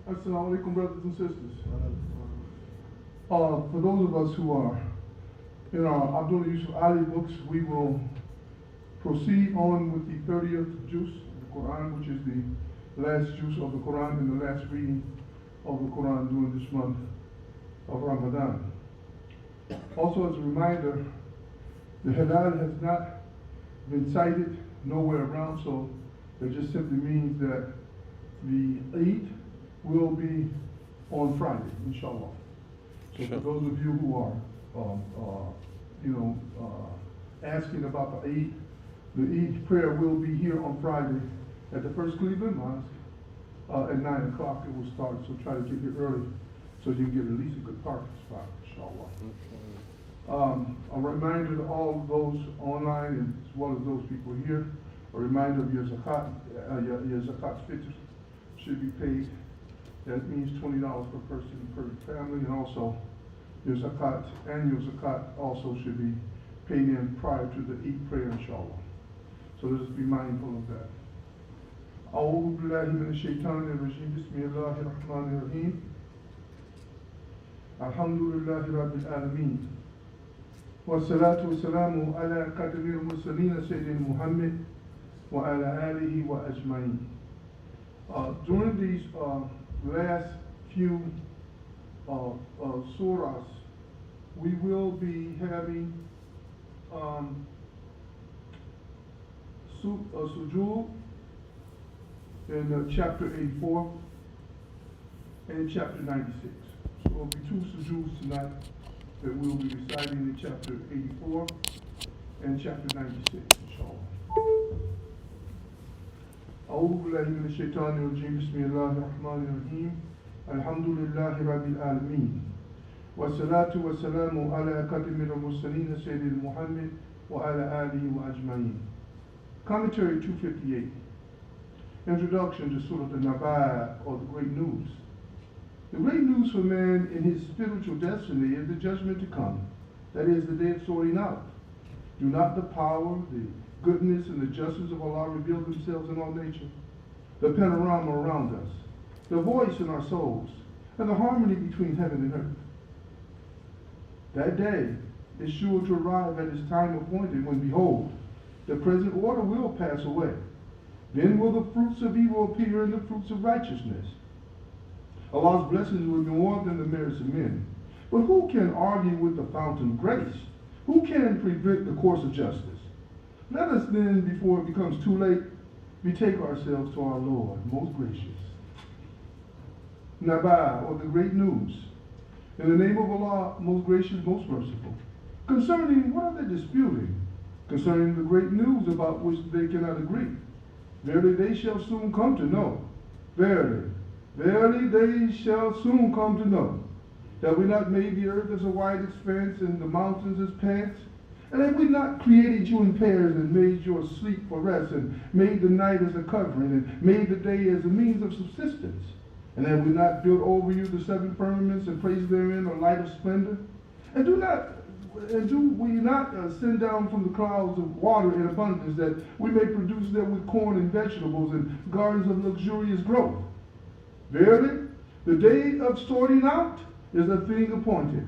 Assalamu alaikum, brothers and sisters. For those of us who are in our Abdullah Yusuf Ali books, we will proceed on with the 30th juz of the Quran, which is the last juz of the Quran and the last reading of the Quran during this month of Ramadan. Also, as a reminder, the halal has not been cited nowhere around, so it just simply means that the Eid will be on Friday, inshallah. So for those of you who are, asking about the Eid prayer will be here on Friday at the FirstCleveland Mosque at 9 o'clock. It will start, so try to get here early so you can get at least a good parking spot, inshallah. A reminder to all of those online as well as those people here, a reminder of your zakat, your zakat fitr should be paid. That means $20 per person per family, and also your zakat, annual zakat also should be paid in prior to the Eid prayer, inshallah. So let us be mindful of that. أعوذ بالله من الشيطان الرجيم بسم الله الرحمن الرحيم الحمد لله رب العالمين والصلاة والسلام على قدر المرسلين سيدنا محمد وعلى آله وأجمعين. During these last few surahs, we will be having sujood in chapter 84 and chapter 96. So there will be two sujoods tonight that we'll be reciting in chapter 84 and chapter 96, inshallah. أعوذ بالله من الشيطان الرجيم بسم الله الرحمن الرحيم الحمد لله رب العالمين والصلاة والسلام على خاتم المرسلين سيدنا محمد وعلى آله وأجمعين. Commentary 258. Introduction to Surah An-Naba, or the Great News. The great news for man in his spiritual destiny is the judgment to come, that is, the day of sorting out. Do not the power, the goodness, and the justice of Allah reveal themselves in all nature? The panorama around us, the voice in our souls, and the harmony between heaven and earth. That day is sure to arrive at its time appointed when, behold, the present order will pass away. Then will the fruits of evil appear and the fruits of righteousness. Allah's blessings will be more than the merits of men. But who can argue with the fountain of grace? Who can prevent the course of justice? Let us then, before it becomes too late, betake ourselves to our Lord, most gracious. Naba, or the great news. In the name of Allah, most gracious, most merciful. Concerning, what are they disputing? Concerning the great news about which they cannot agree. Verily, they shall soon come to know. Verily, verily, they shall soon come to know that we not made the earth as a wide expanse and the mountains as pants, and have we not created you in pairs and made your sleep for rest, and made the night as a covering, and made the day as a means of subsistence? And have we not built over you the seven firmaments and placed therein a light of splendor? And do we not send down from the clouds of water in abundance, that we may produce them with corn and vegetables and gardens of luxurious growth? Verily, the day of sorting out is a thing appointed,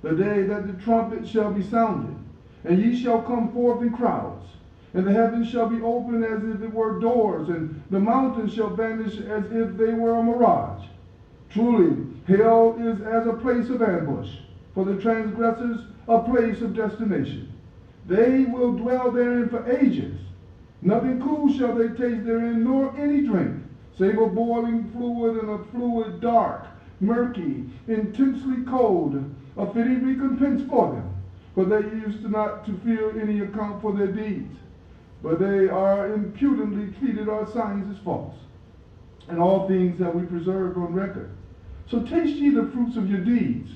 the day that the trumpet shall be sounded, and ye shall come forth in crowds, and the heavens shall be opened as if it were doors, and the mountains shall vanish as if they were a mirage. Truly, hell is as a place of ambush, for the transgressors a place of destination. They will dwell therein for ages. Nothing cool shall they taste therein, nor any drink, save a boiling fluid and a fluid dark, murky, intensely cold, a fitting recompense for them. For they used not to fear any account for their deeds, but they are impudently treated our signs as false. And all things have we preserved on record. So taste ye the fruits of your deeds,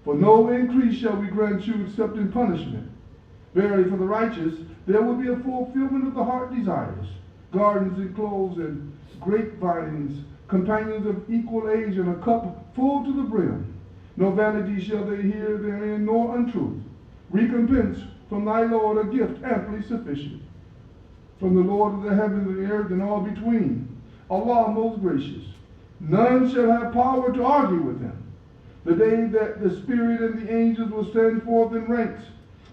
for no increase shall we grant you except in punishment. Verily, for the righteous there will be a fulfillment of the heart desires, gardens enclosed and grapevines, companions of equal age, and a cup full to the brim. No vanity shall they hear therein, nor untruth. Recompense from thy Lord, a gift amply sufficient. From the Lord of the heavens and the earth and all between, Allah most gracious, None shall have power to argue with him. The day that the Spirit and the angels will stand forth in ranks,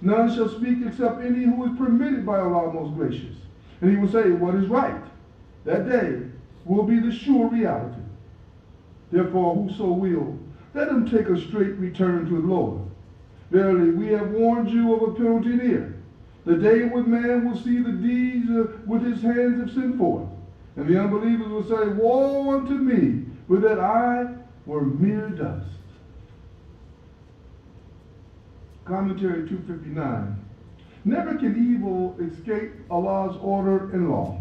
none shall speak except any who is permitted by Allah most gracious. And he will say, what is right? That day will be the sure reality. Therefore, whoso will, let him take a straight return to the Lord. Verily, we have warned you of a penalty near. The day when man will see the deeds with his hands have sent forth. And the unbelievers will say, woe unto me, with that I were mere dust. Commentary 259. Never can evil escape Allah's order and law.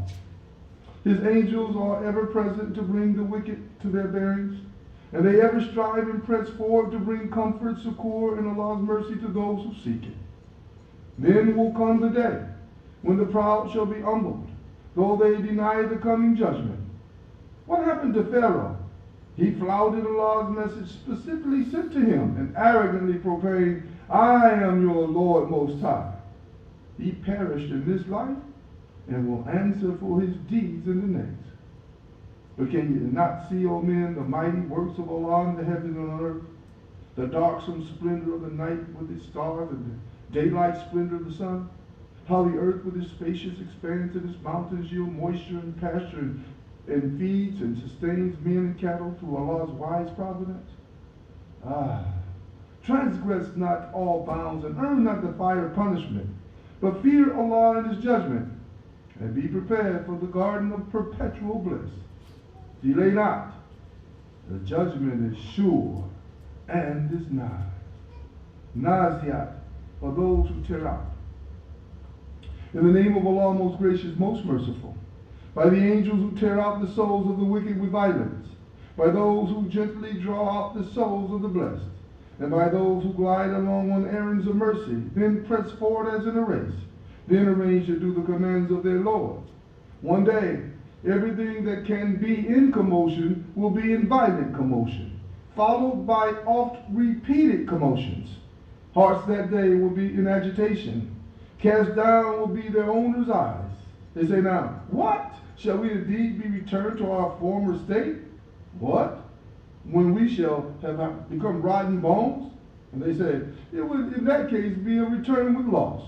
His angels are ever present to bring the wicked to their bearings, and they ever strive and press forward to bring comfort, succor, and Allah's mercy to those who seek it. Then will come the day when the proud shall be humbled, though they deny the coming judgment. What happened to Pharaoh? He flouted Allah's message specifically sent to him and arrogantly proclaimed, I am your Lord Most High. He perished in this life and will answer for his deeds in the next. But can you not see, O men, the mighty works of Allah in the heavens and on earth? The darksome splendor of the night with its stars and the daylight splendor of the sun? How the earth with its spacious expanse and its mountains yield moisture and pasture and feeds and sustains men and cattle through Allah's wise providence? Transgress not all bounds and earn not the fire punishment, but fear Allah and his judgment, and be prepared for the garden of perpetual bliss. Delay not, the judgment is sure and is nigh. Naziat are those who tear out. In the name of Allah, most gracious, most merciful, by the angels who tear out the souls of the wicked with violence, by those who gently draw out the souls of the blessed, and by those who glide along on errands of mercy, then press forward as in a race, then arrange to do the commands of their Lord. One day, everything that can be in commotion will be in violent commotion, followed by oft-repeated commotions. Hearts that day will be in agitation. Cast down will be their owner's eyes. They say now, what? Shall we indeed be returned to our former state? What? When we shall have become rotten bones? And they said, it would in that case be a return with loss.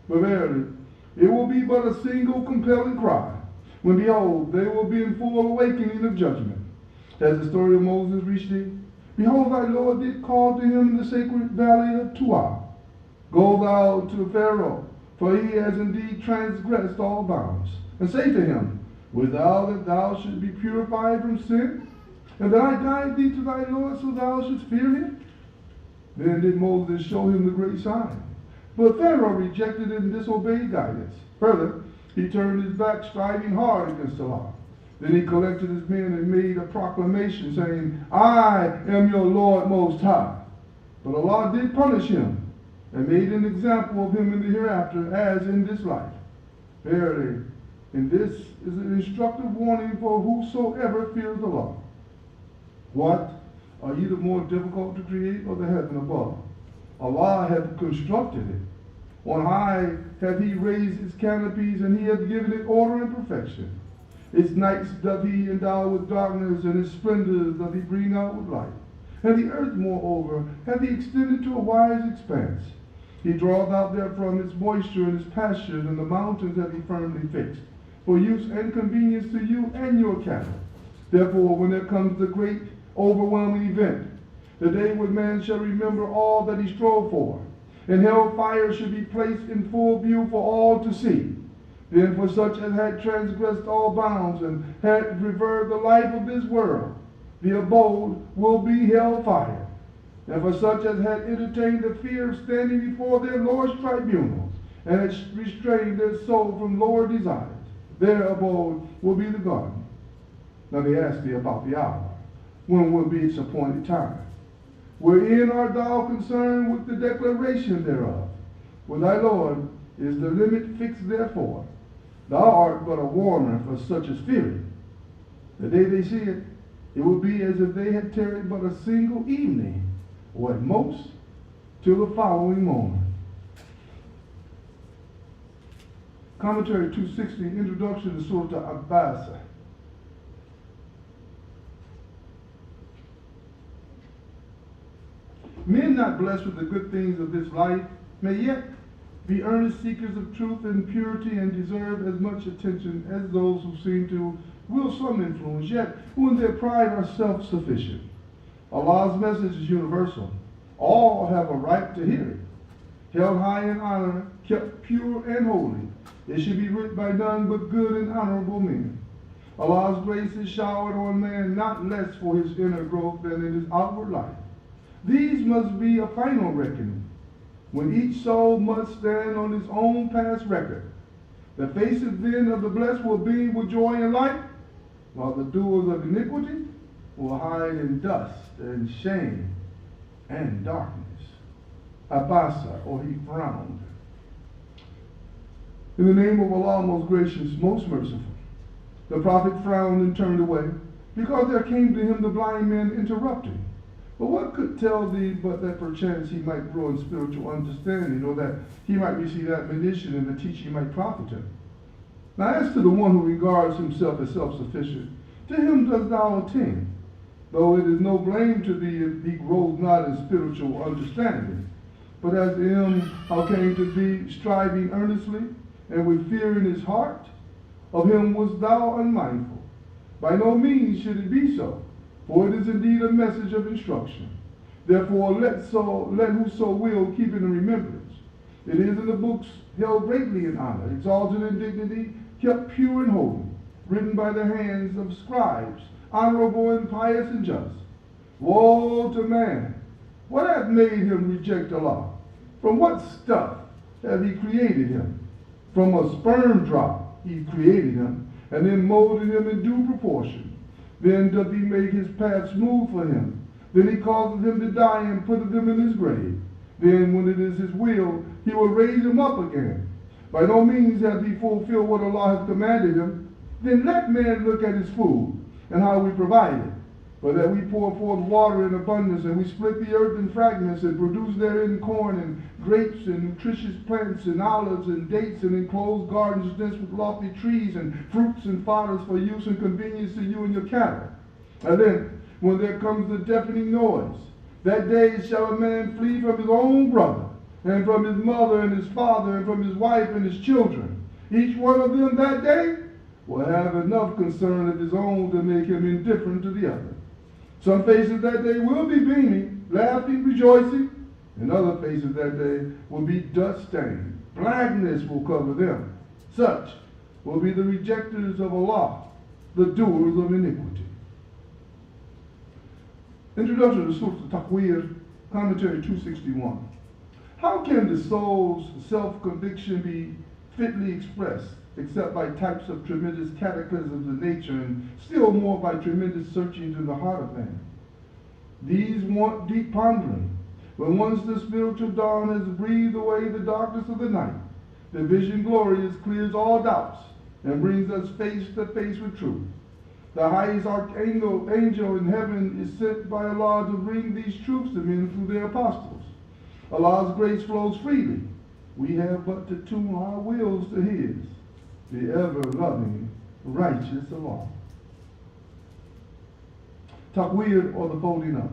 But verily, it will be but a single compelling cry, when behold, they will be in full awakening of judgment. As the story of Moses reached thee, behold, thy Lord did call to him in the sacred valley of Tuah. Go thou to Pharaoh, for he has indeed transgressed all bounds. And say to him, wilt thou that thou shouldst be purified from sin? And that I guide thee to thy Lord, so thou shouldst fear him? Then did Moses show him the great sign. But Pharaoh rejected and disobeyed guidance. Further, he turned his back, striving hard against Allah. Then he collected his men and made a proclamation, saying, I am your Lord Most High. But Allah did punish him, and made an example of him in the hereafter, as in this life. Verily, and this is an instructive warning for whosoever fears Allah. What? Are either more difficult to create or the heaven above? Allah hath constructed it. On high hath he raised its canopies, and he hath given it order and perfection. Its nights doth he endow with darkness, and its splendors doth he bring out with light. And the earth, moreover, hath he extended to a wide expanse. He draweth out therefrom its moisture and its pastures, and the mountains hath he firmly fixed, for use and convenience to you and your cattle. Therefore, when there comes the great overwhelming event, the day when man shall remember all that he strove for, and hell fire should be placed in full view for all to see, then for such as had transgressed all bounds and had revered the life of this world, the abode will be hell fire. And for such as had entertained the fear of standing before their Lord's tribunal, and had restrained their soul from lower desires, their abode will be the garden. Now they ask thee about the hour, when will be its appointed time. Wherein art thou concerned with the declaration thereof? With thy Lord is the limit fixed therefore. Thou art but a warner for such as fear it. The day they see it, it will be as if they had tarried but a single evening, or at most, till the following morning. Commentary 260, Introduction to Surah Abbas. not blessed with the good things of this life may yet be earnest seekers of truth and purity and deserve as much attention as those who seem to will some influence, yet who in their pride are self-sufficient. Allah's message is universal. All have a right to hear it. Held high in honor, kept pure and holy, it should be writ by none but good and honorable men. Allah's grace is showered on man not less for his inner growth than in his outward life. These must be a final reckoning, when each soul must stand on its own past record. The faces then of the blessed will beam with joy and light, while the doers of iniquity will hide in dust and shame and darkness. Abasa, or he frowned. In the name of Allah, most gracious, most merciful. The prophet frowned and turned away, because there came to him the blind man interrupting. But what could tell thee but that perchance he might grow in spiritual understanding, or that he might receive admonition and the teaching might profit him? Now as to the one who regards himself as self-sufficient, to him dost thou attend, though it is no blame to thee if he grows not in spiritual understanding. But as to him how came to thee striving earnestly, and with fear in his heart, of him wast thou unmindful. By no means should it be so, for it is indeed a message of instruction. Therefore let whoso will keep it in remembrance. It is in the books held greatly in honor, exalted in dignity, kept pure and holy, written by the hands of scribes, honorable and pious and just. Woe to man! What hath made him reject Allah? From what stuff hath he created him? From a sperm drop he created him, and then molded him in due proportion. Then doth he make his path smooth for him. Then he causes him to die and putteth him in his grave. Then, when it is his will, he will raise him up again. By no means hath he fulfilled what Allah hath commanded him. Then let man look at his food, and how we provide it. For that we pour forth water in abundance, and we split the earth in fragments, and produce therein corn, and grapes, and nutritious plants, and olives, and dates, and enclosed gardens dense with lofty trees, and fruits and fodders for use and convenience to you and your cattle. And then, when there comes the deafening noise, that day shall a man flee from his own brother, and from his mother and his father, and from his wife and his children. Each one of them that day will have enough concern of his own to make him indifferent to the other. Some faces that day will be beaming, laughing, rejoicing, and other faces that day will be dust-stained. Blackness will cover them. Such will be the rejectors of Allah, the doers of iniquity. Introduction to Surah Al-Taqweer, Commentary 261. How can the soul's self-conviction be fitly expressed except by types of tremendous cataclysms of nature, and still more by tremendous searchings in the heart of man? These want deep pondering. When once the spiritual dawn has breathed away the darkness of the night, the vision glorious clears all doubts and brings us face to face with truth. The highest archangel in heaven is sent by Allah to bring these truths to men through their apostles. Allah's grace flows freely. We have but to tune our wills to His, the ever-loving, righteous Allah. Taqweer, or the folding up.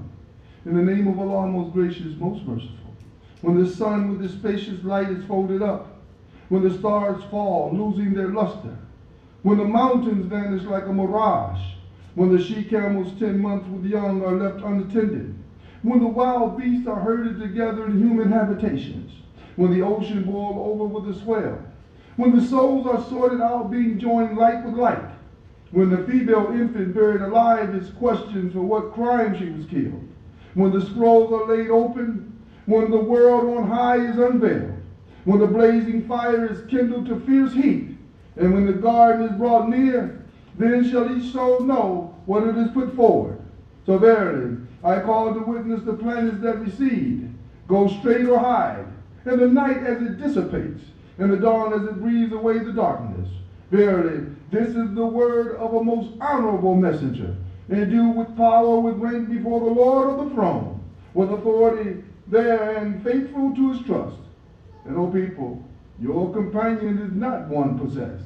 In the name of Allah, most gracious, most merciful. When the sun with its spacious light is folded up, when the stars fall, losing their luster, when the mountains vanish like a mirage, when the she-camels 10 months with young are left unattended, when the wild beasts are herded together in human habitations, when the ocean boils over with a swell, when the souls are sorted out being joined like with like, when the female infant buried alive is questioned for what crime she was killed, when the scrolls are laid open, when the world on high is unveiled, when the blazing fire is kindled to fierce heat, and when the garden is brought near, then shall each soul know what it has put forward. So verily, I call to witness the planets that recede, go straight or hide, and the night as it dissipates, and the dawn as it breathes away the darkness. Verily, this is the word of a most honorable messenger, endued with power, with rank before the Lord of the throne, with authority there and faithful to his trust. And, O people, your companion is not one possessed.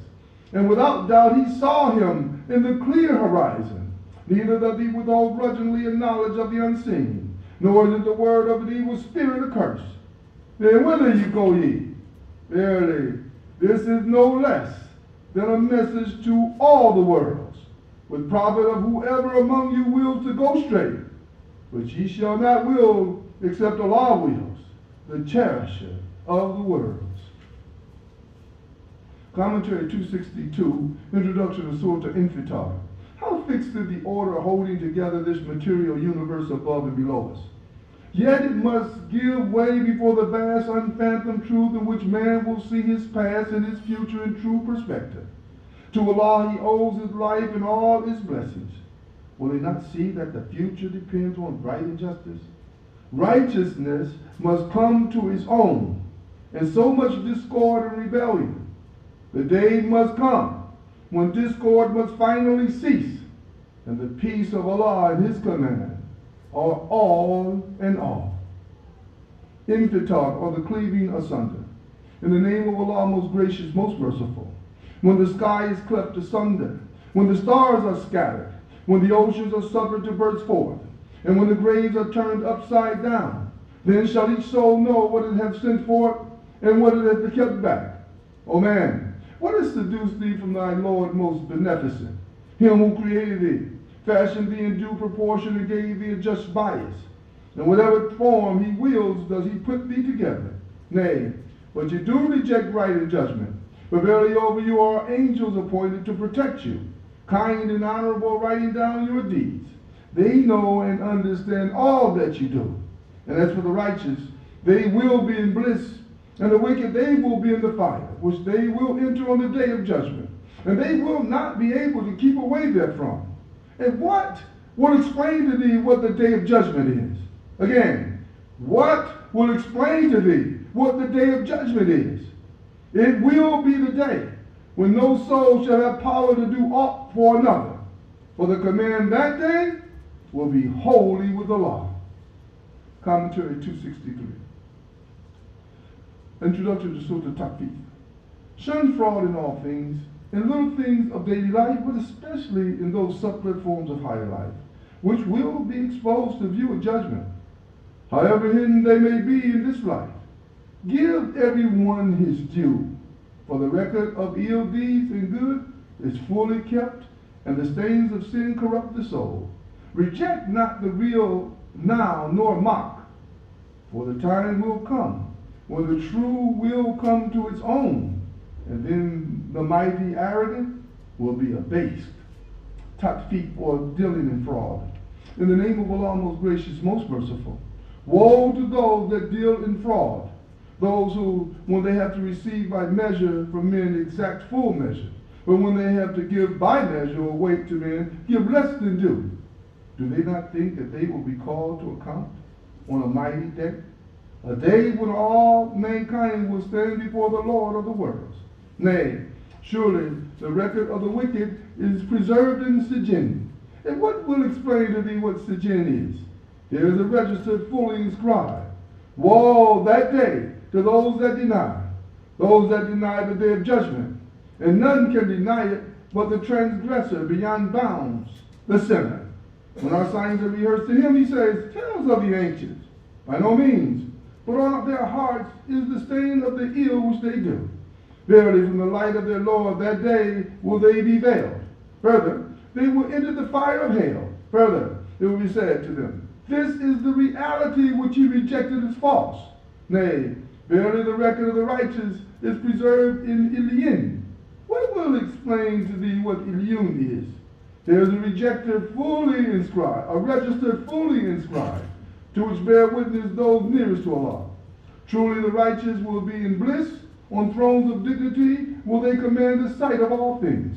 And without doubt he saw him in the clear horizon. Neither doth he withhold grudgingly a knowledge of the unseen. nor is it the word of an evil spirit a curse. Then whither you go ye? Verily, this is no less than a message to all the worlds, with profit of whoever among you wills to go straight, which ye shall not will except Allah wills, the cherisher of the worlds. Commentary 262, Introduction to Surah Infitar. How fixed is the order holding together this material universe above and below us? Yet it must give way before the vast, unfathomed truth in which man will see his past and his future in true perspective. To Allah he owes his life and all his blessings. Will he not see that the future depends on right and justice? Righteousness must come to its own, and so much discord and rebellion. The day must come when discord must finally cease, and the peace of Allah and his command are all and all. Infitar, or the cleaving asunder. In the name of Allah, most gracious, most merciful. When the sky is cleft asunder, when the stars are scattered, when the oceans are suffered to burst forth, and when the graves are turned upside down, then shall each soul know what it hath sent forth and what it hath kept back. O man, what has seduced thee from thy Lord most beneficent, him who created thee, fashioned thee in due proportion, and gave thee a just bias? And whatever form he wills does he put thee together. Nay, but you do reject right and judgment. But verily over you are angels appointed to protect you, kind and honorable, writing down your deeds. They know and understand all that you do. And as for the righteous, they will be in bliss, and the wicked, they will be in the fire, which they will enter on the day of judgment. And they will not be able to keep away therefrom. And what will explain to thee what the day of judgment is? Again, what will explain to thee what the day of judgment is? It will be the day when no soul shall have power to do aught for another. For the command that day will be holy with Allah. Commentary 263. Introduction to Surah Takfir. Shun fraud in all things, in little things of daily life, but especially in those subtler forms of higher life, which will be exposed to view at judgment, however hidden they may be in this life. Give everyone his due, for the record of ill deeds and good is fully kept, and the stains of sin corrupt the soul. Reject not the real now, nor mock, for the time will come when the true will come to its own, and then the mighty arrogant will be abased. Takfir, or dealing in fraud. In the name of Allah, most gracious, most merciful. Woe to those that deal in fraud, those who, when they have to receive by measure from men, exact full measure, but when they have to give by measure or weight to men, give less than due. Do they not think that they will be called to account on a mighty day? A day when all mankind will stand before the Lord of the worlds. Nay, surely the record of the wicked is preserved in Sijin. And what will explain to thee what Sijin is? There is a register fully inscribed. Woe that day to those that deny the day of judgment. And none can deny it but the transgressor beyond bounds, the sinner. When our signs are rehearsed to him, he says, tales of the ancients. By no means. But on their hearts is the stain of the ill which they do. Verily, from the light of their Lord that day will they be veiled. Further, they will enter the fire of hell. Further, it will be said to them, this is the reality which you rejected as false. Nay, verily the record of the righteous is preserved in Ilion. What will explain to thee what Ilion is? There is a register fully inscribed, to which bear witness those nearest to Allah. Truly the righteous will be in bliss, on thrones of dignity will they command the sight of all things.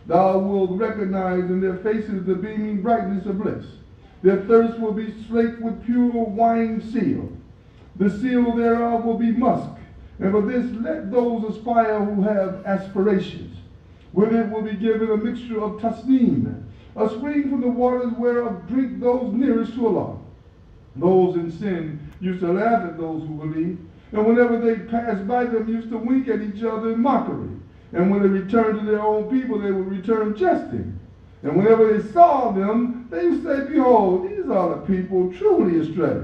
Thou wilt recognize in their faces the beaming brightness of bliss. Their thirst will be slaked with pure wine seal. The seal thereof will be musk, and for this let those aspire who have aspirations. With it will be given a mixture of tasneem, a spring from the waters whereof drink those nearest to Allah. Those in sin used to laugh at those who believe, and whenever they passed by them used to wink at each other in mockery. And when they returned to their own people, they would return jesting. And whenever they saw them, they would say, behold, these These are the people truly astray,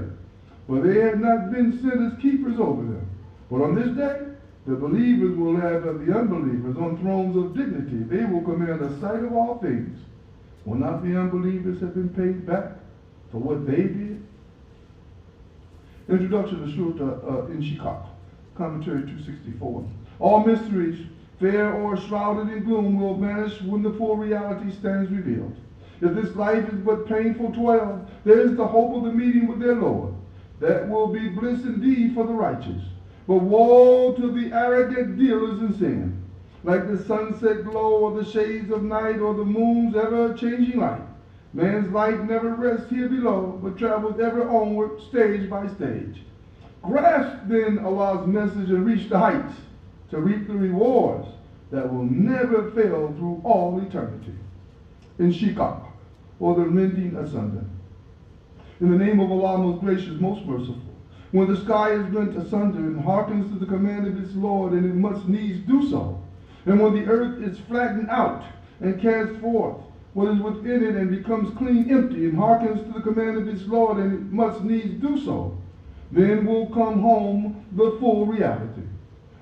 for they had not been sent as keepers over them. But on this day, the believers will have of the unbelievers on thrones of dignity. They will command the sight of all things. Will not the unbelievers have been paid back for what they did? Introduction to Surah in Chicago, commentary 264. All mysteries, fair or shrouded in gloom, will vanish when the full reality stands revealed. If this life is but painful toil, there is the hope of the meeting with their Lord. That will be bliss indeed for the righteous. But woe to the arrogant dealers in sin. Like the sunset glow or the shades of night or the moon's ever-changing light, man's light never rests here below, but travels ever onward, stage by stage. Grasp then Allah's message and reach the heights to reap the rewards that will never fail through all eternity. In Shikak, or the rending asunder. In the name of Allah, most gracious, most merciful. When the sky is rent asunder and hearkens to the command of its Lord, and it must needs do so, and when the earth is flattened out and cast forth what is within it and becomes clean empty and hearkens to the command of its Lord, and it must needs do so, then will come home the full reality.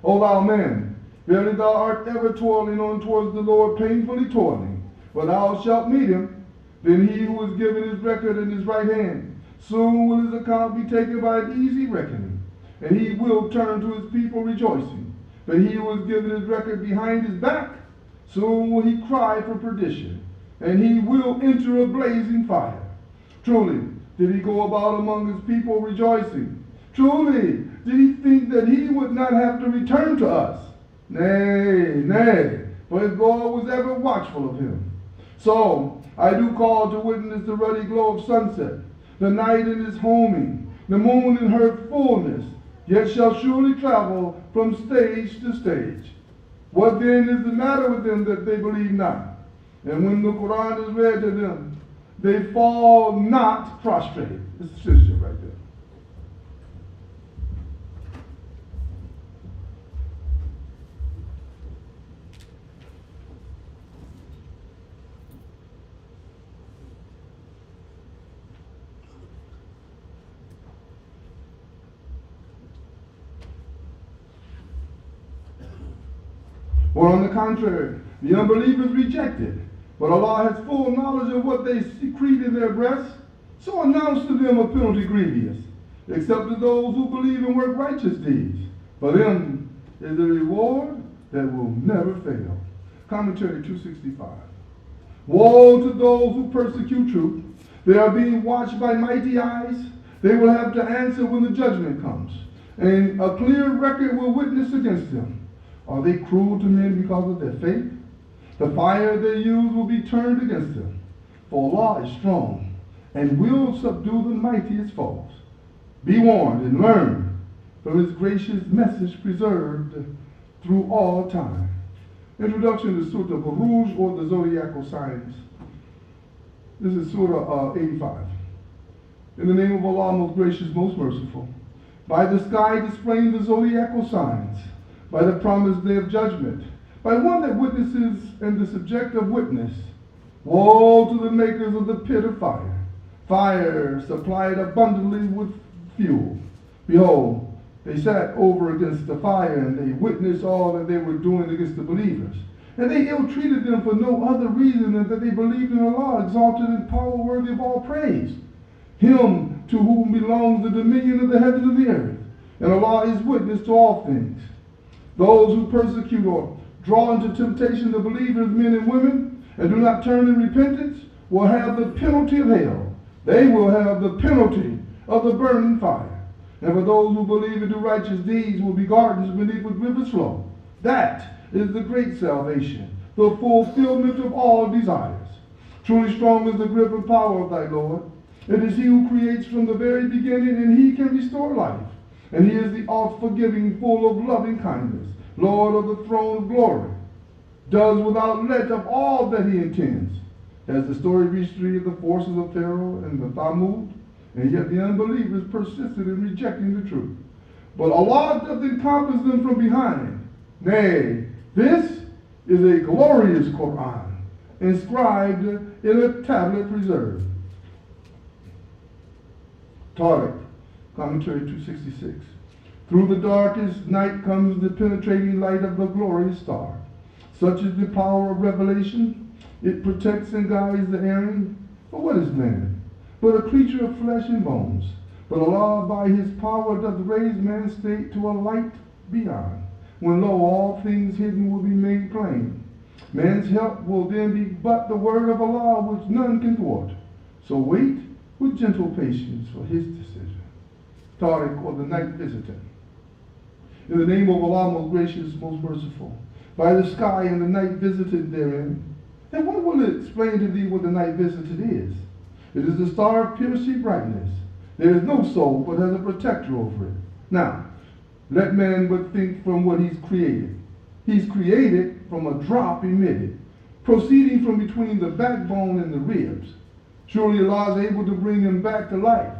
O thou man, verily thou art ever toiling on towards the Lord, painfully toiling, for thou shalt meet him. Then he who is given his record in his right hand, soon will his account be taken by an easy reckoning, and he will turn to his people rejoicing. But he who is given his record behind his back, soon will he cry for perdition, and he will enter a blazing fire. Truly, did he go about among his people rejoicing? Truly, did he think that he would not have to return to us? Nay, nay, for his Lord was ever watchful of him. So, I do call to witness the ruddy glow of sunset, the night in its homing, the moon in her fullness, yet shall surely travel from stage to stage. What then is the matter with them that they believe not? And when the Quran is read to them, they fall not prostrate. It's the sister right there. Or on the contrary, the unbelievers reject it. But Allah has full knowledge of what they secrete in their breasts, so announce to them a penalty grievous, except to those who believe and work righteous deeds. For them is a reward that will never fail. Commentary 265. Woe to those who persecute truth. They are being watched by mighty eyes. They will have to answer when the judgment comes, and a clear record will witness against them. Are they cruel to men because of their faith? The fire they use will be turned against them. For Allah is strong and will subdue the mightiest foes. Be warned and learn from his gracious message preserved through all time. Introduction to Surah Buruj, or the zodiacal signs. This is Surah 85. In the name of Allah, most gracious, most merciful. By the sky displaying the zodiacal signs, by the promised day of judgment, by one that witnesses and the subject of witness. Woe to the makers of the pit of fire, fire supplied abundantly with fuel. Behold, they sat over against the fire, and they witnessed all that they were doing against the believers. And they ill-treated them for no other reason than that they believed in Allah, exalted and power worthy of all praise. Him to whom belongs the dominion of the heavens and the earth, and Allah is witness to all things. Those who persecute or draw into temptation the believers, men and women, and do not turn in repentance, will have the penalty of hell. They will have the penalty of the burning fire. And for those who believe and do righteous deeds will be gardens beneath which rivers flow. That is the great salvation, the fulfillment of all desires. Truly strong is the grip and power of thy Lord. It is he who creates from the very beginning, and he can restore life. And he is the oft-forgiving, full of loving kindness, Lord of the throne of glory, does without let of all that he intends. As the story reached three of the forces of Pharaoh and the Thamud, and yet the unbelievers persisted in rejecting the truth. But Allah doth encompass them from behind. Nay, this is a glorious Quran, inscribed in a tablet preserved. Tariq, commentary 266. Through the darkest night comes the penetrating light of the glorious star. Such is the power of revelation. It protects and guides the erring. For what is man? But a creature of flesh and bones. But Allah by his power doth raise man's state to a light beyond. When lo, all things hidden will be made plain. Man's help will then be but the word of Allah which none can thwart. So wait with gentle patience for his decision. Tariq, or the night visitor. In the name of Allah, most gracious, most merciful. By the sky and the night visited therein. And what will it explain to thee what the night visited is? It is the star of piercing brightness. There is no soul but has a protector over it. Now, let man but think from what he's created. He's created from a drop emitted, proceeding from between the backbone and the ribs. Surely Allah is able to bring him back to life.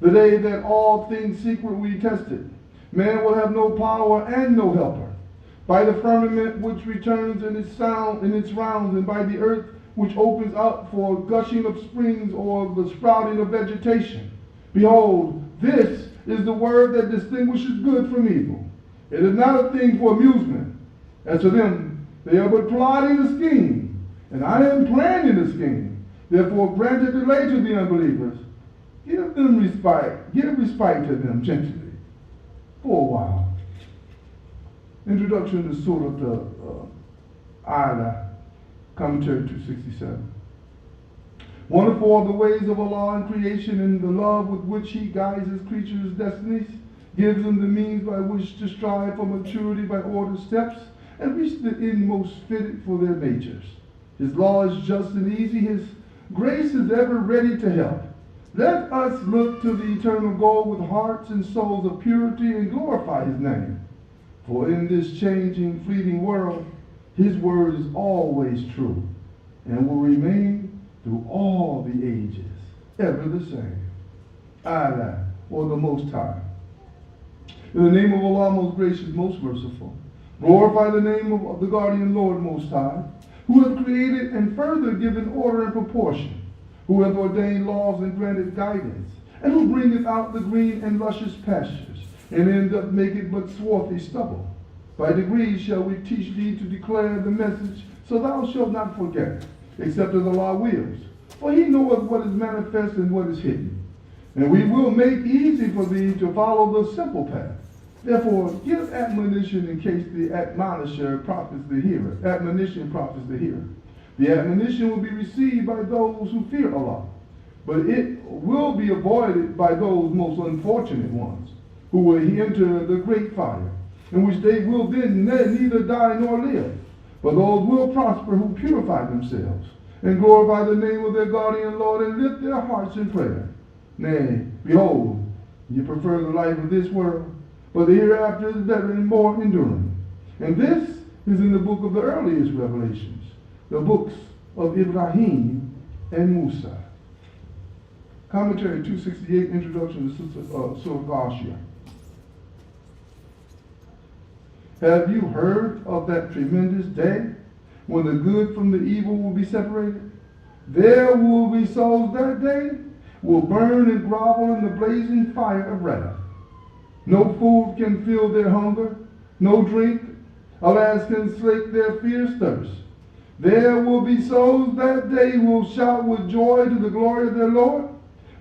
The day that all things secret will be tested, man will have no power and no helper. By the firmament which returns in its sound in its rounds, and by the earth which opens up for gushing of springs or the sprouting of vegetation. Behold, this is the word that distinguishes good from evil. It is not a thing for amusement. As to them, they are but plotting a scheme, and I am planning a scheme. Therefore, grant a delay to the unbelievers. Give them respite. Give respite to them gently for a while. Introduction to Surah Al-A'la, commentary 267. Wonderful are the ways of Allah in creation, and the love with which he guides his creatures' destinies, gives them the means by which to strive for maturity by ordered steps, and reach the end most fitted for their natures. His law is just and easy. His grace is ever ready to help. Let us look to the eternal goal with hearts and souls of purity and glorify his name. For in this changing, fleeting world, his word is always true and will remain through all the ages, ever the same. Allah, or the Most High. In the name of Allah, most gracious, most merciful. Glorify the name of the guardian Lord Most High, who hath created and further given order and proportion, who hath ordained laws and granted guidance, and who bringeth out the green and luscious pastures, and end up maketh but swarthy stubble. By degrees shall we teach thee to declare the message, so thou shalt not forget, except as Allah wills. For he knoweth what is manifest and what is hidden. And we will make easy for thee to follow the simple path. Therefore, give admonition in case the admonisher profits the hearer. Admonition profits the hearer. The admonition will be received by those who fear Allah, but it will be avoided by those most unfortunate ones, who will enter the great fire, in which they will then neither die nor live. But those will prosper who purify themselves, and glorify the name of their guardian Lord, and lift their hearts in prayer. Nay, behold, you prefer the life of this world, but the hereafter is better and more enduring. And this is in the book of the earliest revelations, the books of Ibrahim and Musa. Commentary 268, introduction to Surah Ghashiyah. Have you heard of that tremendous day when the good from the evil will be separated? There will be souls that day will burn and grovel in the blazing fire of wrath. No food can fill their hunger, no drink, alas, can slake their fierce thirst. There will be souls that day who will shout with joy to the glory of their Lord.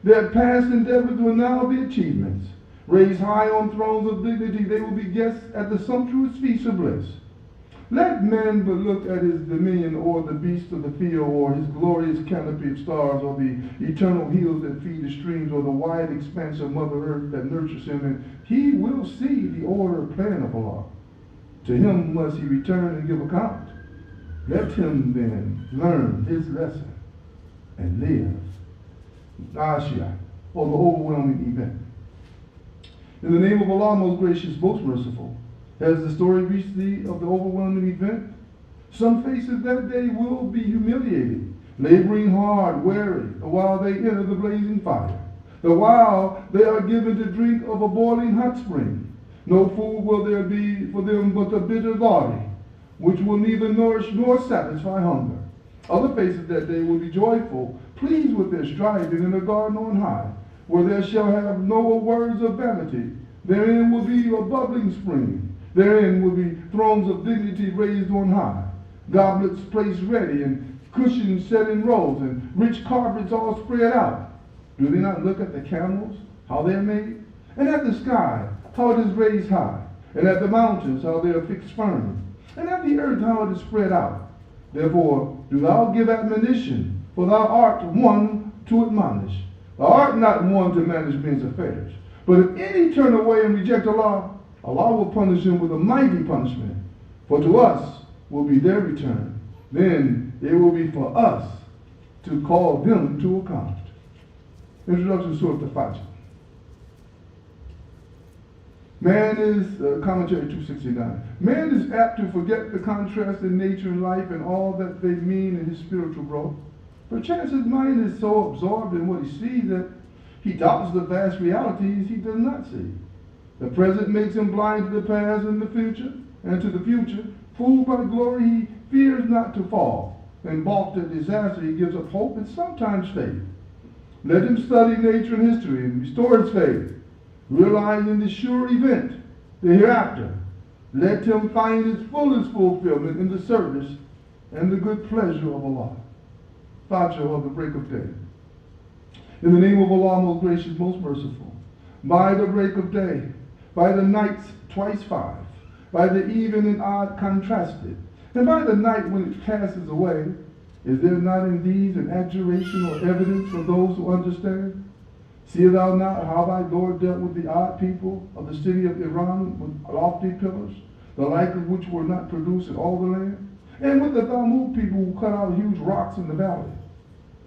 Their past endeavors will now be achievements. Raised high on thrones of dignity, they will be guests at the sumptuous feast of bliss. Let men but look at his dominion, or the beasts of the field, or his glorious canopy of stars, or the eternal hills that feed the streams, or the wide expanse of Mother Earth that nurtures him, and he will see the order and plan of Allah. To him must he return and give account. Let him then learn his lesson and live. Ghashiyah, or the overwhelming event. In the name of Allah, most gracious, most merciful. Has the story reached thee of the overwhelming event? Some faces that day will be humiliated, laboring hard, weary, while they enter the blazing fire, the while they are given to drink of a boiling hot spring. No food will there be for them but a bitter body, which will neither nourish nor satisfy hunger. Other faces that day will be joyful, pleased with their striving in a garden on high, where there shall have no words of vanity. Therein will be a bubbling spring. Therein will be thrones of dignity raised on high, goblets placed ready, and cushions set in rows, and rich carpets all spread out. Do they not look at the camels, how they are made? And at the sky, how it is raised high? And at the mountains, how they are fixed firm? And at the earth, how it is spread out? Therefore, do thou give admonition, for thou art one to admonish. Thou art not one to manage men's affairs. But if any turn away and reject Allah, Allah will punish him with a mighty punishment. For to us will be their return. Then it will be for us to call them to account. Introduction to Surah Al-Fajr. Man is, commentary 269, man is apt to forget the contrast in nature and life and all that they mean in his spiritual growth. Perchance his mind is so absorbed in what he sees that he doubts the vast realities he does not see. The present makes him blind to the past and the future, and to the future, fooled by glory, he fears not to fall, and balked at disaster, he gives up hope and sometimes faith. Let him study nature and history and restore his faith, realizing the sure event, the hereafter. Let him find his fullest fulfillment in the service and the good pleasure of Allah. Fajr of the break of day. In the name of Allah, most gracious, most merciful. By the break of day, by the nights twice 5, by the even and odd contrasted, and by the night when it passes away, is there not in these an adjuration or evidence for those who understand? Seest thou not how thy Lord dealt with the odd people of the city of Iran with lofty pillars, the like of which were not produced in all the land? And with the Thamud people who cut out huge rocks in the valley?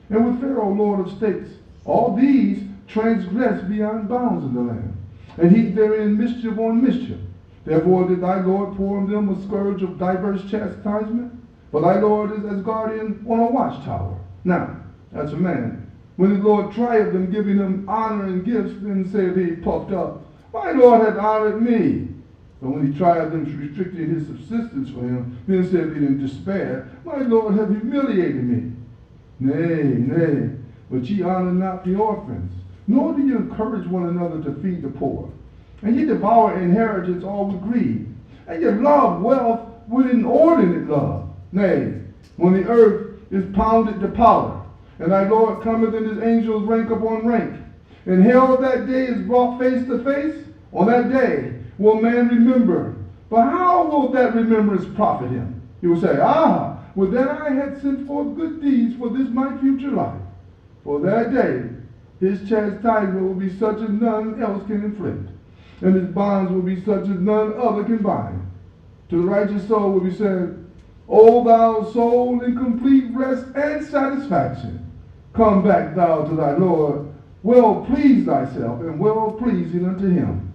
And with Pharaoh, Lord of states, all these transgressed beyond bounds in the land, and heaped therein mischief on mischief. Therefore did thy Lord pour on them a scourge of diverse chastisement, for thy Lord is as guardian on a watchtower. Now, that's a man. When his Lord tried them, giving him honor and gifts, then said he, puffed up, my Lord hath honored me. But when he tried them, restricting his subsistence for him, then said he in despair, my Lord hath humiliated me. Nay, nay, but ye honor not the orphans, nor do you encourage one another to feed the poor. And ye devour inheritance all with greed, and ye love wealth with inordinate love. Nay, when the earth is pounded to powder, and thy Lord cometh and his angels rank upon rank, and hell that day is brought face to face, on that day will man remember. But how will that remembrance profit him? He will say, would that I had sent forth good deeds for this my future life. For that day his chastisement will be such as none else can inflict, and his bonds will be such as none other can bind. To the righteous soul will be said, O thou soul in complete rest and satisfaction, come back thou to thy Lord, well pleased thyself and well pleasing unto him.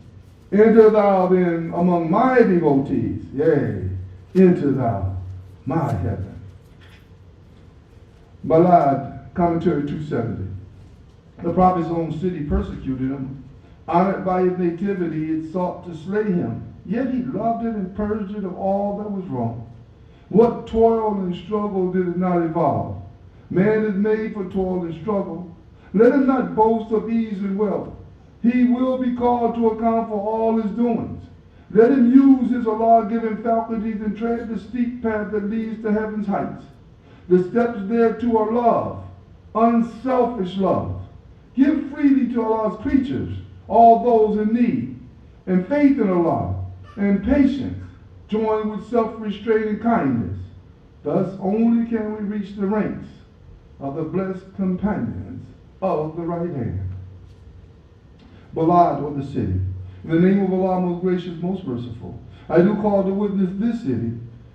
Enter thou then among my devotees, yea, enter thou my heaven. Balad, commentary 270. The prophet's own city persecuted him. Honored by his nativity, it sought to slay him. Yet he loved it and purged it of all that was wrong. What toil and struggle did it not involve? Man is made for toil and struggle. Let him not boast of ease and wealth. He will be called to account for all his doings. Let him use his Allah-given faculties and tread the steep path that leads to heaven's heights. The steps thereto are love, unselfish love. Give freely to Allah's creatures, all those in need, and faith in Allah, and patience, joined with self-restraint and kindness. Thus only can we reach the ranks of the blessed companions of the right hand. Balad of the city. In the name of Allah, most gracious, most merciful, I do call to witness this city,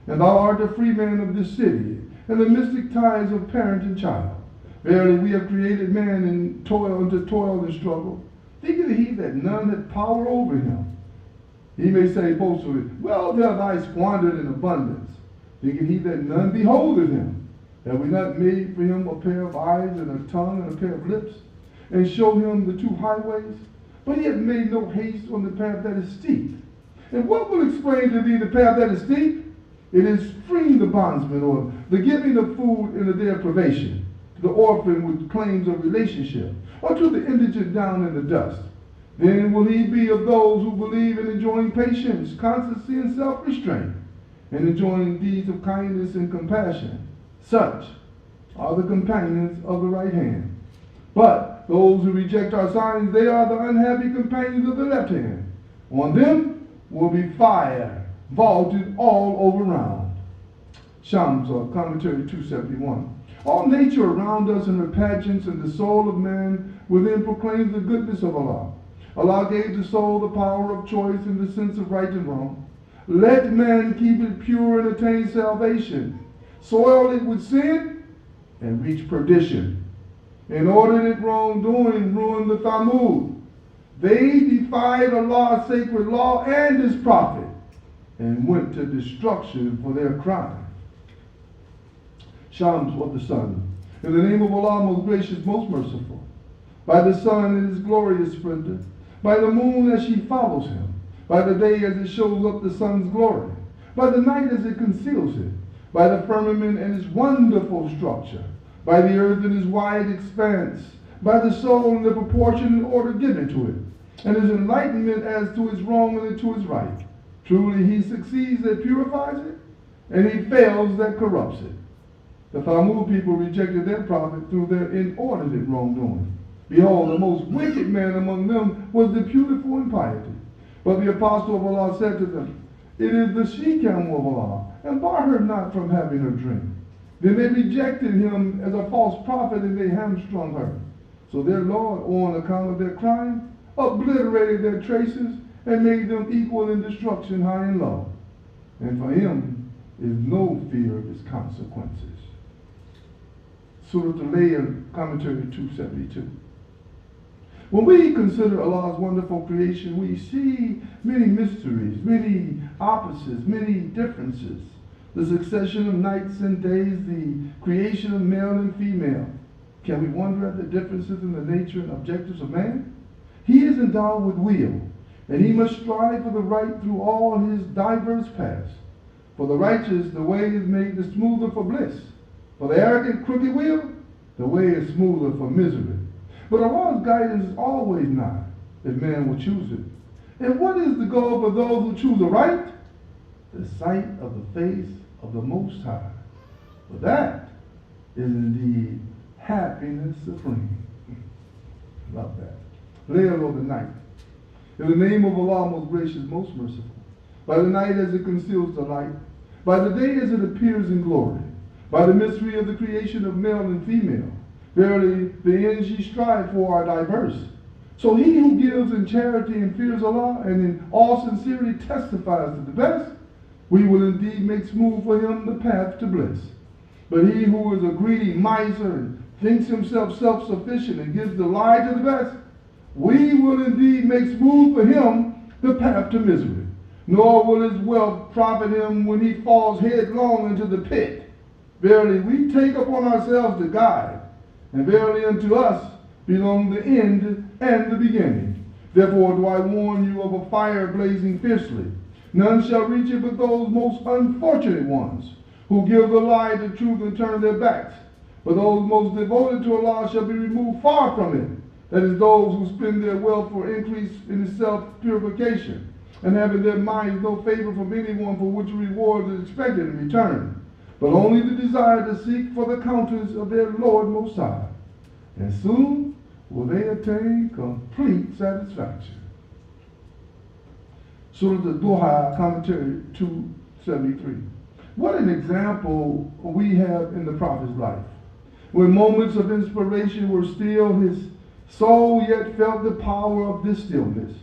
and thou art the free man of this city, and the mystic ties of parent and child. Verily, we have created man in toil unto toil and struggle, thinking he that none had power over him. He may say boastfully, well doth I squandered in abundance, thinking he that none beholdeth him. Have we not made for him a pair of eyes and a tongue and a pair of lips, and show him the two highways? But he hath made no haste on the path that is steep. And what will explain to thee the path that is steep? It is freeing the bondsman, or the giving of food in the day of privation, the orphan with claims of relationship, or to the indigent down in the dust. Then will he be of those who believe in enjoying patience, constancy, and self-restraint, and enjoying deeds of kindness and compassion. Such are the companions of the right hand. But those who reject our signs, they are the unhappy companions of the left hand. On them will be fire vaulted all over round. Shams, or Commentary 271. All nature around us in her pageants, and the soul of man within proclaims the goodness of Allah. Allah gave the soul the power of choice and the sense of right and wrong. Let man keep it pure and attain salvation. Soil it with sin and reach perdition. Inordinate wrongdoing ruined the Thamud. They defied Allah's sacred law and his prophet and went to destruction for their crime. Shams, of the sun. In the name of Allah, most gracious, most merciful. By the sun in his glorious splendor. By the moon as she follows him. By the day as it shows up the sun's glory. By the night as it conceals it. By the firmament and its wonderful structure. By the earth and its wide expanse. By the soul and the proportionate order given to it. And his enlightenment as to its wrong and to its right. Truly he succeeds that purifies it, and he fails that corrupts it. The Thamud people rejected their prophet through their inordinate wrongdoing. Behold, the most wicked man among them was the beautiful in piety. But the apostle of Allah said to them, it is the she-camel of Allah, and bar her not from having her drink. Then they rejected him as a false prophet, and they hamstrung her. So their Lord, on account of their crime, obliterated their traces and made them equal in destruction high and low. And for him is no fear of his consequences. Surah Al-Layl, Commentary 272. When we consider Allah's wonderful creation, we see many mysteries, many opposites, many differences. The succession of nights and days, the creation of male and female. Can we wonder at the differences in the nature and objectives of man? He is endowed with will, and he must strive for the right through all his diverse paths. For the righteous, the way is made the smoother for bliss. For the arrogant, crooked will, the way is smoother for misery. But Allah's guidance is always nigh, if man will choose it. And what is the goal for those who choose the right? The sight of the face of the Most High. For that is indeed happiness supreme. Love that. Layl of the night. In the name of Allah, most gracious, most merciful. By the night as it conceals the light. By the day as it appears in glory. By the mystery of the creation of male and female. Verily, the ends ye strive for are diverse. So he who gives in charity and fears Allah and in all sincerity testifies to the best, we will indeed make smooth for him the path to bliss. But he who is a greedy miser and thinks himself self-sufficient and gives the lie to the best, we will indeed make smooth for him the path to misery. Nor will his wealth profit him when he falls headlong into the pit. Verily, we take upon ourselves to guide, and verily unto us belong the end and the beginning. Therefore do I warn you of a fire blazing fiercely. None shall reach it but those most unfortunate ones, who give the lie to truth and turn their backs. But those most devoted to Allah shall be removed far from it. That is, those who spend their wealth for increase in self-purification, and having their minds no favor from anyone for which reward is expected in return, but only the desire to seek for the countenance of their Lord Most High. And soon will they attain complete satisfaction. Surah Al-Duha, Commentary 273. What an example we have in the Prophet's life. When moments of inspiration were still, his soul yet felt the power of this stillness.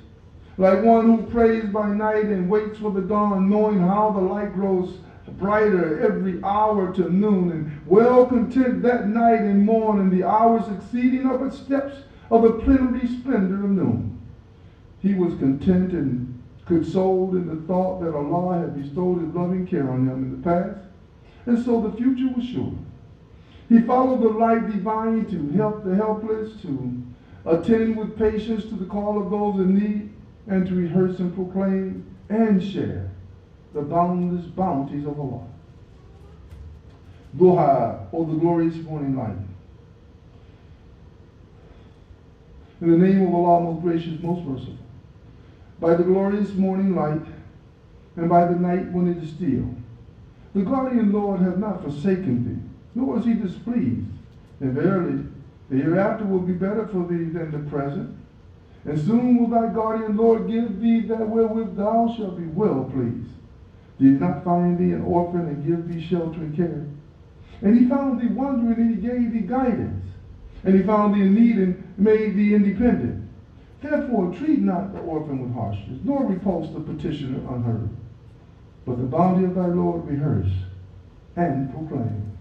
Like one who prays by night and waits for the dawn, knowing how the light grows brighter every hour to noon, and well content that night and morn, and the hours succeeding are but steps of the plenary splendor of noon. He was content and consoled in the thought that Allah had bestowed his loving care on him in the past, and so the future was sure. He followed the light divine to help the helpless, to attend with patience to the call of those in need, and to rehearse and proclaim and share the boundless bounties of Allah. Duha, or the glorious morning light. In the name of Allah, most gracious, most merciful. By the glorious morning light, and by the night when it is still, the guardian Lord hath not forsaken thee, nor is he displeased. And verily, the hereafter will be better for thee than the present. And soon will thy guardian Lord give thee that wherewith thou shalt be well pleased. Did he not find thee an orphan and give thee shelter and care? And he found thee wandering and he gave thee guidance. And he found thee in need and made thee independent. Therefore treat not the orphan with harshness, nor repulse the petitioner unheard. But the bounty of thy Lord rehearse and proclaim.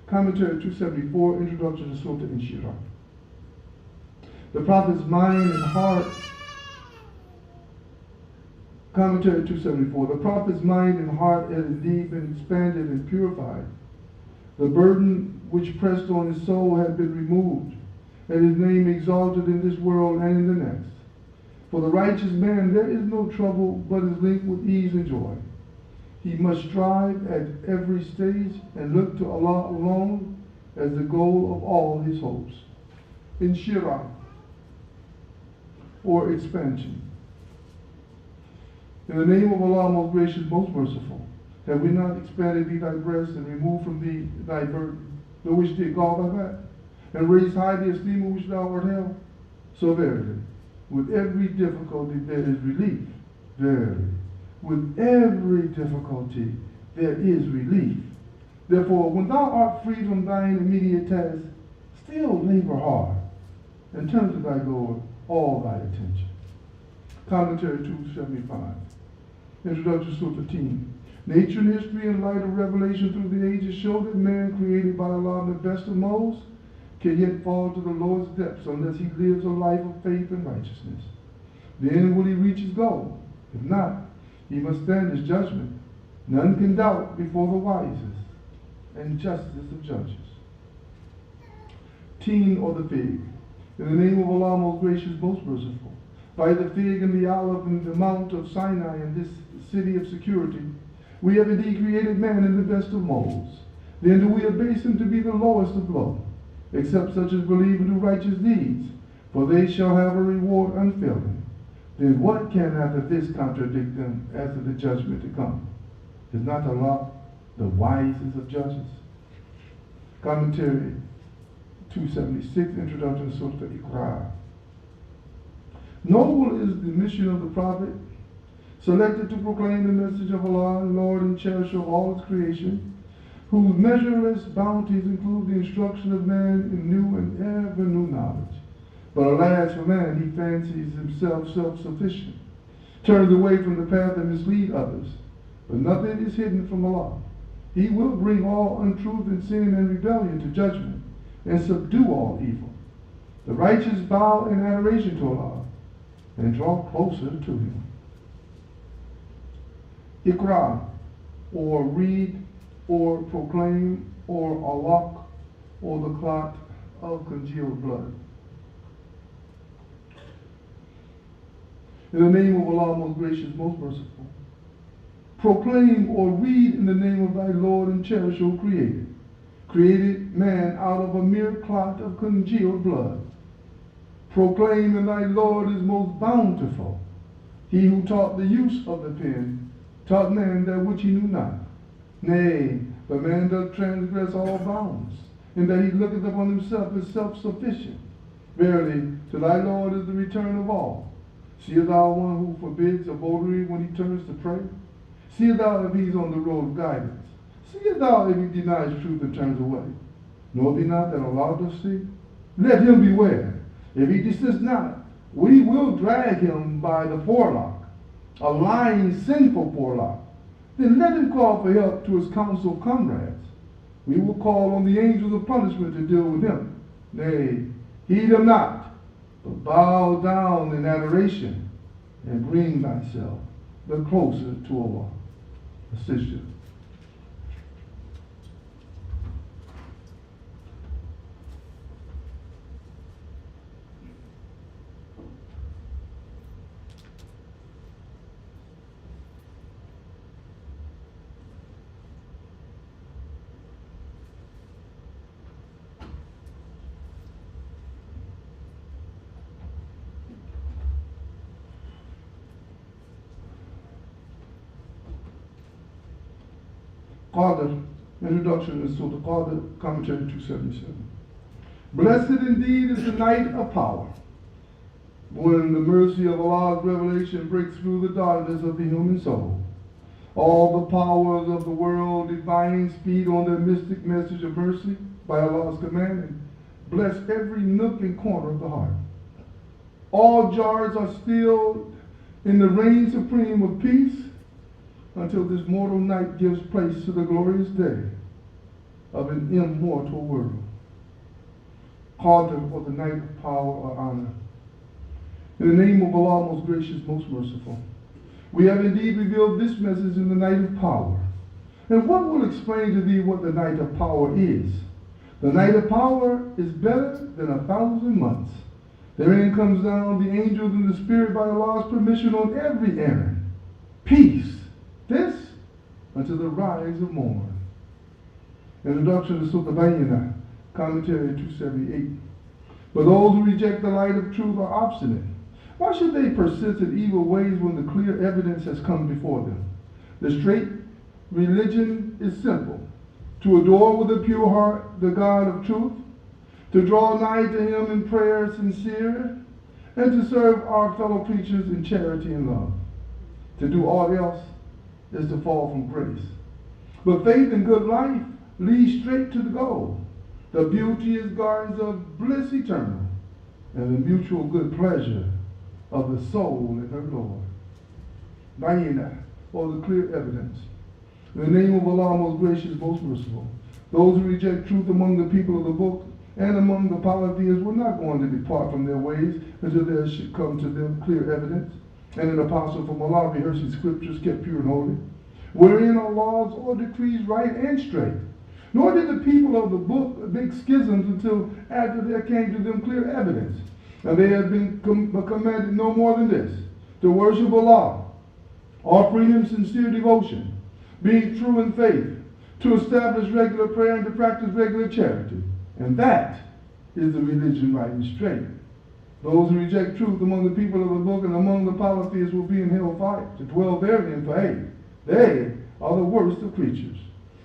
Commentary 274, Introduction to Surah Inshirah. The prophet's mind and heart. Commentary 274. The prophet's mind and heart had indeed been expanded and purified. The burden which pressed on his soul had been removed, and his name exalted in this world and in the next. For the righteous man there is no trouble, but is linked with ease and joy. He must strive at every stage and look to Allah alone as the goal of all his hopes. Inshirah, or expansion. In the name of Allah, most gracious, most merciful, have we not expanded thee thy breast and removed from thee thy burden, the which did gall thy back, and raised high the esteem which thou art held? So verily, with every difficulty there is relief. Verily, with every difficulty there is relief. Therefore, when thou art free from thine immediate task, still labor hard, and turn to thy Lord all thy attention. Commentary 275. Introduction to Surah 15. Nature and history and light of revelation through the ages show that man created by Allah in the best of modes can yet fall to the lowest depths unless he lives a life of faith and righteousness. Then will he reach his goal. If not, he must stand his judgment. None can doubt before the wisest and justest of judges. Teen or the fig. In the name of Allah, most gracious, most merciful. By the fig and the olive and the mount of Sinai and this city of security, we have indeed created man in the best of molds. Then do we abase him to be the lowest of low, except such as believe and do righteous deeds, for they shall have a reward unfailing. Then what can after this contradict them after the judgment to come? Is not Allah the wisest of judges? Commentary 276, Introduction to Surah Iqra. Noble is the mission of the prophet, selected to proclaim the message of Allah, Lord and cherisher of all its creation, whose measureless bounties include the instruction of man in new and ever new knowledge. But alas for man, he fancies himself self-sufficient, turns away from the path and misleads others. But nothing is hidden from Allah. He will bring all untruth and sin and rebellion to judgment and subdue all evil. The righteous bow in adoration to Allah and draw closer to him. Iqra, or read, or proclaim, or alaq, or the clot of congealed blood. In the name of Allah, most gracious, most merciful. Proclaim or read in the name of thy Lord and cherisher who created man out of a mere clot of congealed blood. Proclaim that thy Lord is most bountiful. He who taught the use of the pen taught man that which he knew not. Nay, but man doth transgress all bounds, in that he looketh upon himself as self-sufficient. Verily, to thy Lord is the return of all. Seest thou one who forbids a votary when he turns to pray? Seest thou if he is on the road of guidance? Seest thou if he denies truth and turns away? Know thee not that Allah doth see? Let him beware. If he desist not, we will drag him by the forelock, a lying, sinful forelock. Then let him call for help to his council comrades. We will call on the angels of punishment to deal with him. Nay, heed him not, but bow down in adoration and bring thyself the closer to Allah. Assist you. Qadr, introduction to Surah Qadr, commentary 277. Blessed indeed is the night of power, when the mercy of Allah's revelation breaks through the darkness of the human soul. All the powers of the world divine speed on their mystic message of mercy by Allah's command and bless every nook and corner of the heart. All jars are stilled in the reign supreme of peace until this mortal night gives place to the glorious day of an immortal world. Qadr, for the night of power or honor. In the name of Allah, most gracious, most merciful, we have indeed revealed this message in the night of power. And what will explain to thee what the night of power is? The night of power is better than 1,000 months. Therein comes down the angels and the Spirit by Allah's permission on every errand. Peace, this until the rise of morn. Introduction to Surah Bayyinah, commentary 278. But those who reject the light of truth are obstinate. Why should they persist in evil ways when the clear evidence has come before them? The straight religion is simple: to adore with a pure heart the God of truth, to draw nigh to him in prayer sincere, and to serve our fellow creatures in charity and love. To do aught else is to fall from grace. But faith and good life lead straight to the goal. The beauteous gardens of bliss eternal, and the mutual good pleasure of the soul in her Lord. Bayyinah, or the clear evidence. In the name of Allah, most gracious, most merciful, those who reject truth among the people of the book and among the polytheists were not going to depart from their ways until there should come to them clear evidence, and an apostle from Allah rehearsing scriptures kept pure and holy, wherein are laws or decrees right and straight. Nor did the people of the book make schisms until after there came to them clear evidence. And they had been commanded no more than this: to worship Allah, offering him sincere devotion, being true in faith, to establish regular prayer and to practice regular charity. And that is the religion right and straight. Those who reject truth among the people of the book and among the polytheists will be in hell fire, to dwell therein for hate. They are the worst of creatures.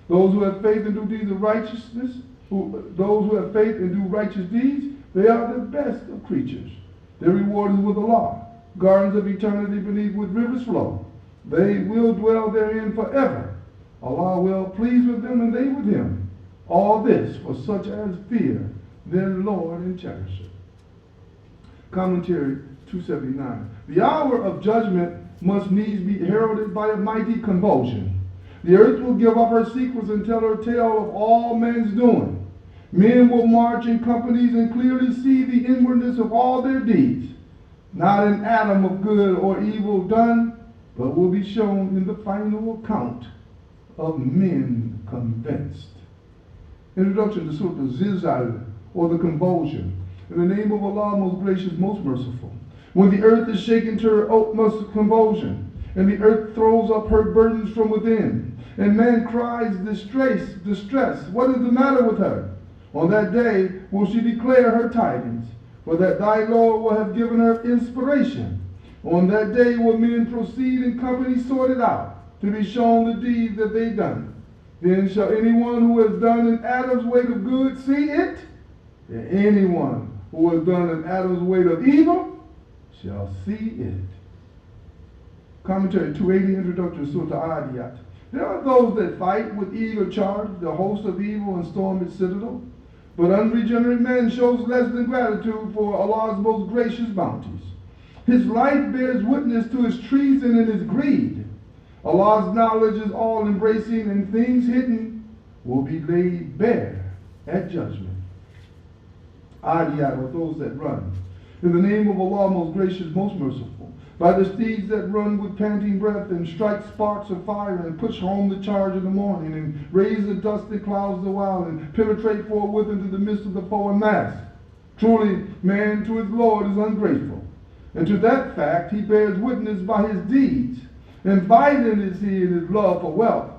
Those who have faith and do deeds of righteousness, those who have faith and do righteous deeds, they are the best of creatures. Their reward is with Allah, gardens of eternity beneath which rivers flow. They will dwell therein forever. Allah well pleased with them and they with him. All this for such as fear their Lord and cherisher. Commentary 279. The hour of judgment must needs be heralded by a mighty convulsion. The earth will give up her secrets and tell her tale of all men's doing. Men will march in companies and clearly see the inwardness of all their deeds. Not an atom of good or evil done, but will be shown in the final account of men convinced. Introduction to Surah Zilzal, or the convulsion. In the name of Allah, most gracious, most merciful. When the earth is shaken to her utmost convulsion, and the earth throws up her burdens from within, and man cries distress, what is the matter with her? On that day will she declare her tidings, for that thy Lord will have given her inspiration. On that day will men proceed in company sorted out, to be shown the deeds that they done. Then shall anyone who has done an atom's weight of good see it, and anyone who has done an atom's weight of evil shall see it. Commentary 280, introduction to Surah Adiyat. There are those that fight with eager charge, the host of evil, and storm its citadel. But unregenerate man shows less than gratitude for Allah's most gracious bounties. His life bears witness to his treason and his greed. Allah's knowledge is all-embracing, and things hidden will be laid bare at judgment. Adiyat, or those that run. In the name of Allah, most gracious, most merciful. By the steeds that run with panting breath and strike sparks of fire and push home the charge in the morning and raise the dusty clouds the while and penetrate forthwith into the midst of the foe en masse. Truly, man to his Lord is ungrateful. And to that fact he bears witness by his deeds. And violent is he in his love for wealth.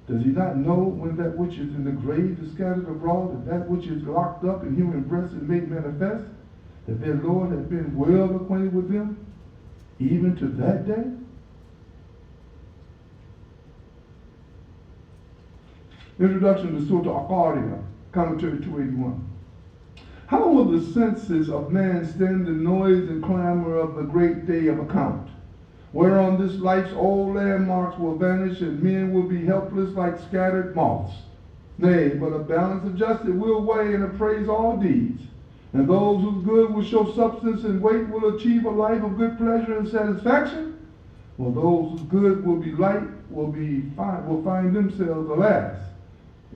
Does he not know when that which is in the grave is scattered abroad, and that which is locked up in human breasts is made manifest, that their Lord has been well acquainted with them, even to that day? Introduction to Surah Al-Qari'ah, commentary 281. How will the senses of man stand the noise and clamor of the great day of account, whereon this life's old landmarks will vanish and men will be helpless like scattered moths? Nay, but a balance of justice will weigh and appraise all deeds, and those whose good will show substance and weight will achieve a life of good pleasure and satisfaction, while those whose good will be light will find themselves, alas,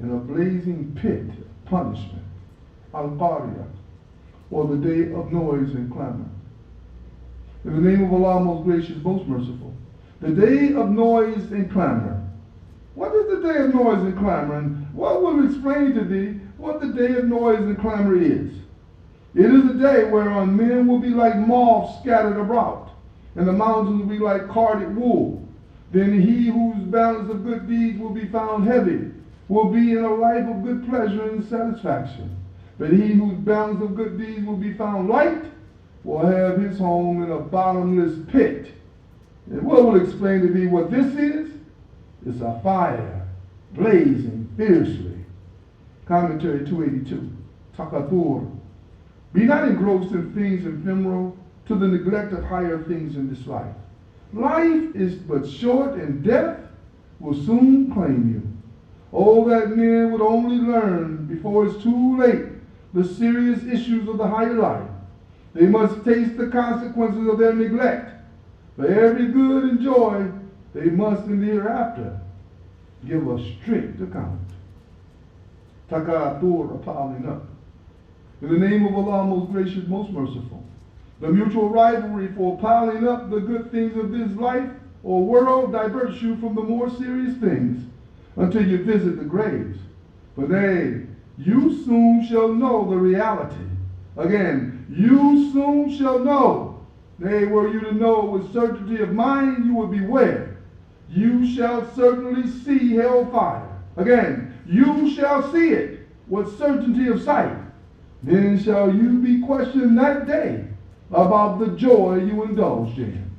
in a blazing pit of punishment, al-Qari'ah, or the day of noise and clamor. In the name of Allah, most gracious, most merciful. The day of noise and clamor. What is the day of noise and clamor? And what will explain to thee what the day of noise and clamor is? It is a day whereon men will be like moths scattered abroad, and the mountains will be like carded wool. Then he whose balance of good deeds will be found heavy will be in a life of good pleasure and satisfaction. But he whose balance of good deeds will be found light will have his home in a bottomless pit. And what will explain to thee what this is? It's a fire blazing fiercely. Commentary 282. Takatur. Be not engrossed in things ephemeral to the neglect of higher things in this life. Life is but short, and death will soon claim you. Oh, that men would only learn before it's too late the serious issues of the higher life. They must taste the consequences of their neglect. For every good and joy, they must in the hereafter give a strict account. Takatur, piling up. In the name of Allah, most gracious, most merciful. The mutual rivalry for piling up the good things of this life or world diverts you from the more serious things until you visit the graves. For they, you soon shall know the reality. Again, you soon shall know. Nay, were you to know with certainty of mind, you would beware. You shall certainly see hellfire. Again, you shall see it with certainty of sight. Then shall you be questioned that day about the joy you indulged in.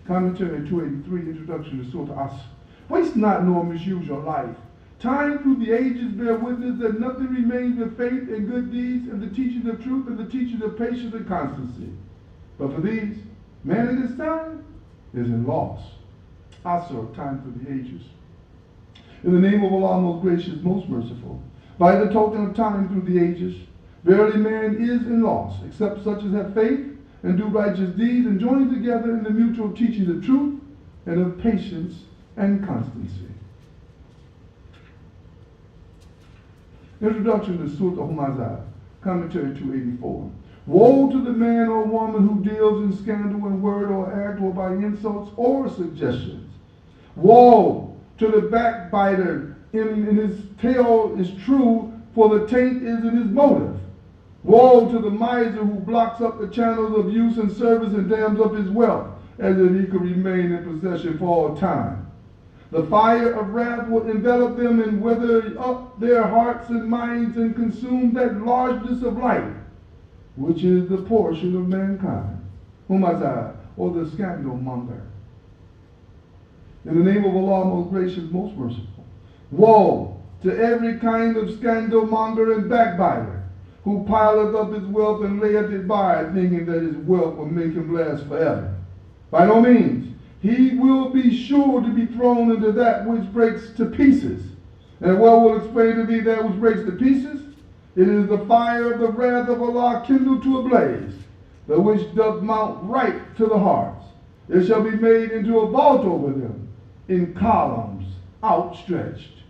Commentary 283, Introduction to Surah Asr. Waste not nor misuse your life. Time through the ages bear witness that nothing remains but faith and good deeds and the teaching of truth and the teaching of patience and constancy. But for these, man in this time is in loss. Asr, time through the ages. In the name of Allah, most gracious, most merciful, by the token of time through the ages, verily man is in loss, except such as have faith and do righteous deeds and join together in the mutual teaching of truth and of patience and constancy. Introduction to Surah Al-Humazah, commentary 284. Woe to the man or woman who deals in scandal in word or act or by insults or suggestions. Woe to the backbiter in his tale is true, for the taint is in his motive. Woe to the miser who blocks up the channels of use and service and dams up his wealth, as if he could remain in possession for all time. The fire of wrath will envelop them and wither up their hearts and minds and consume that largeness of life, which is the portion of mankind. Humazah, or the scandal monger. In the name of Allah, most gracious, most merciful. Woe to every kind of scandal monger and backbiter, who pileth up his wealth and layeth it by, thinking that his wealth will make him last forever. By no means. He will be sure to be thrown into that which breaks to pieces. And what will explain to thee that which breaks to pieces? It is the fire of the wrath of Allah kindled to a blaze, the which doth mount right to the hearts. It shall be made into a vault over them, in columns outstretched.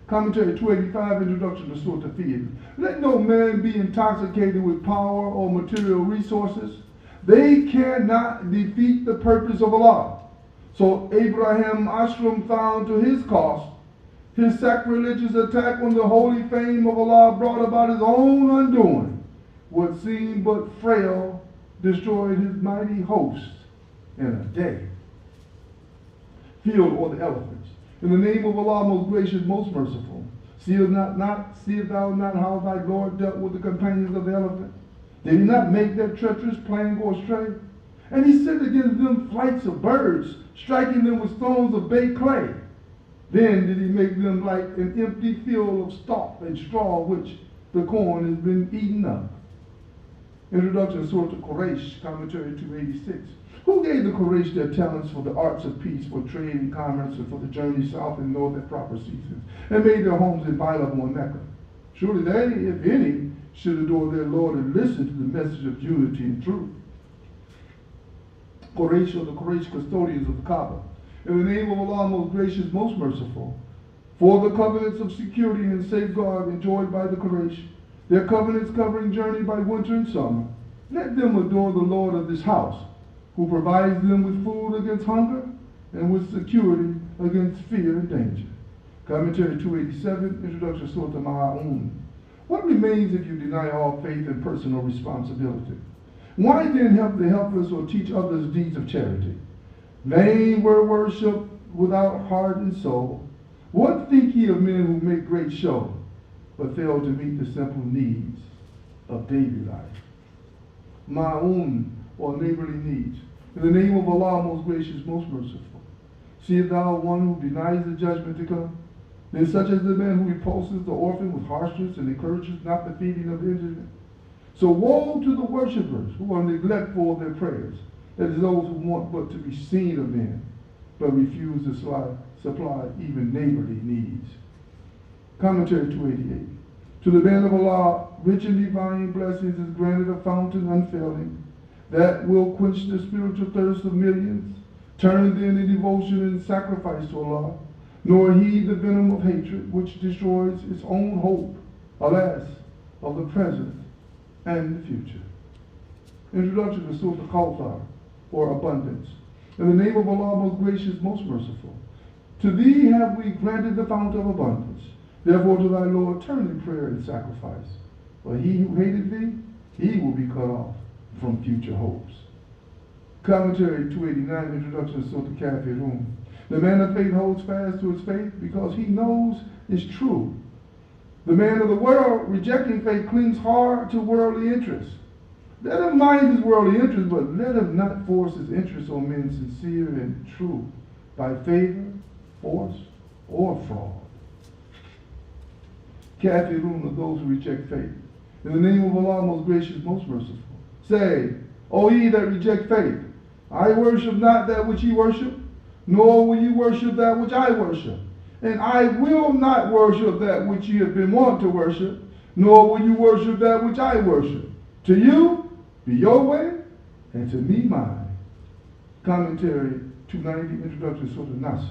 Commentary 285, Introduction to Surah Al-Fil. Let no man be intoxicated with power or material resources. They cannot defeat the purpose of Allah. So Abraham Ashram found to his cost. His sacrilegious attack on the holy fame of Allah brought about his own undoing. What seemed but frail destroyed his mighty host in a day. Field, or the elephants. In the name of Allah, most gracious, most merciful. Seest thou not how thy Lord dealt with the companions of the elephant? Did he not make that treacherous plan go astray? And he sent against them flights of birds, striking them with stones of baked clay. Then did he make them like an empty field of stalk and straw which the corn has been eaten up. Introduction to Surah Quraysh, commentary 286. Who gave the Quraysh their talents for the arts of peace, for trade and commerce, and for the journey south and north at proper seasons, and made their homes inviolable in Mecca? Surely they, if any, should adore their Lord and listen to the message of unity and truth. Quraysh, or the Quraysh custodians of the Kaaba. In the name of Allah, most gracious, most merciful, for the covenants of security and safeguard enjoyed by the Quraysh, their covenants covering journey by winter and summer, let them adore the Lord of this house, who provides them with food against hunger and with security against fear and danger. Commentary 287, Introduction to Surah Ma'un. What remains if you deny all faith and personal responsibility? Why then help the helpless or teach others deeds of charity? Vain were worship without heart and soul. What think ye of men who make great show, but fail to meet the simple needs of daily life? Ma'un, or neighborly needs. In the name of Allah, most gracious, most merciful. Seest thou one who denies the judgment to come? Then such as the man who repulses the orphan with harshness and encourages not the feeding of the indigent. So woe to the worshippers who are neglectful of their prayers, that is, those who want but to be seen of men, but refuse to supply even neighborly needs. Commentary 288. To the man of Allah, rich and divine blessings is granted a fountain unfailing, that will quench the spiritual thirst of millions, turn them in devotion and sacrifice to Allah, nor heed the venom of hatred which destroys its own hope, alas, of the present and the future. Introduction to Surah Al-Kawthar, or abundance. In the name of Allah, most gracious, most merciful. To thee have we granted the fountain of abundance. Therefore to thy Lord turn in prayer and sacrifice. For he who hated thee, he will be cut off from future hopes. Commentary 289, Introduction to Surah Al-Kafirun. The man of faith holds fast to his faith because he knows it's true. The man of the world, rejecting faith, clings hard to worldly interests. Let him mind his worldly interests, but let him not force his interests on men sincere and true by favor, force, or fraud. Kafirun are those who reject faith. In the name of Allah, most gracious, most merciful. Say, O ye that reject faith, I worship not that which ye worship, nor will ye worship that which I worship. And I will not worship that which ye have been wont to worship, nor will you worship that which I worship. To you be your way, and to me mine. Commentary 290, Introduction to Surah Nas.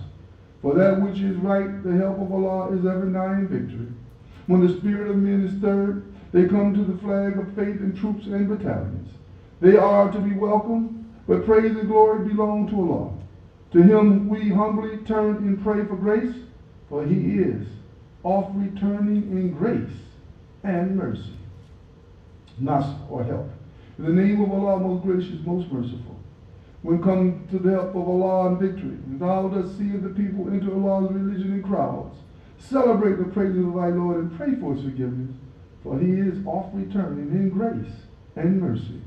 For that which is right, the help of Allah is ever nigh in victory. When the spirit of men is stirred, they come to the flag of faith in troops and battalions. They are to be welcomed, but praise and glory belong to Allah. To him we humbly turn and pray for grace, for he is oft returning in grace and mercy. Nasr, or help. In the name of Allah, most gracious, most merciful. When come to the help of Allah and victory, and thou dost see the people enter Allah's religion in crowds, celebrate the praises of thy Lord and pray for his forgiveness, for he is oft returning in grace and mercy.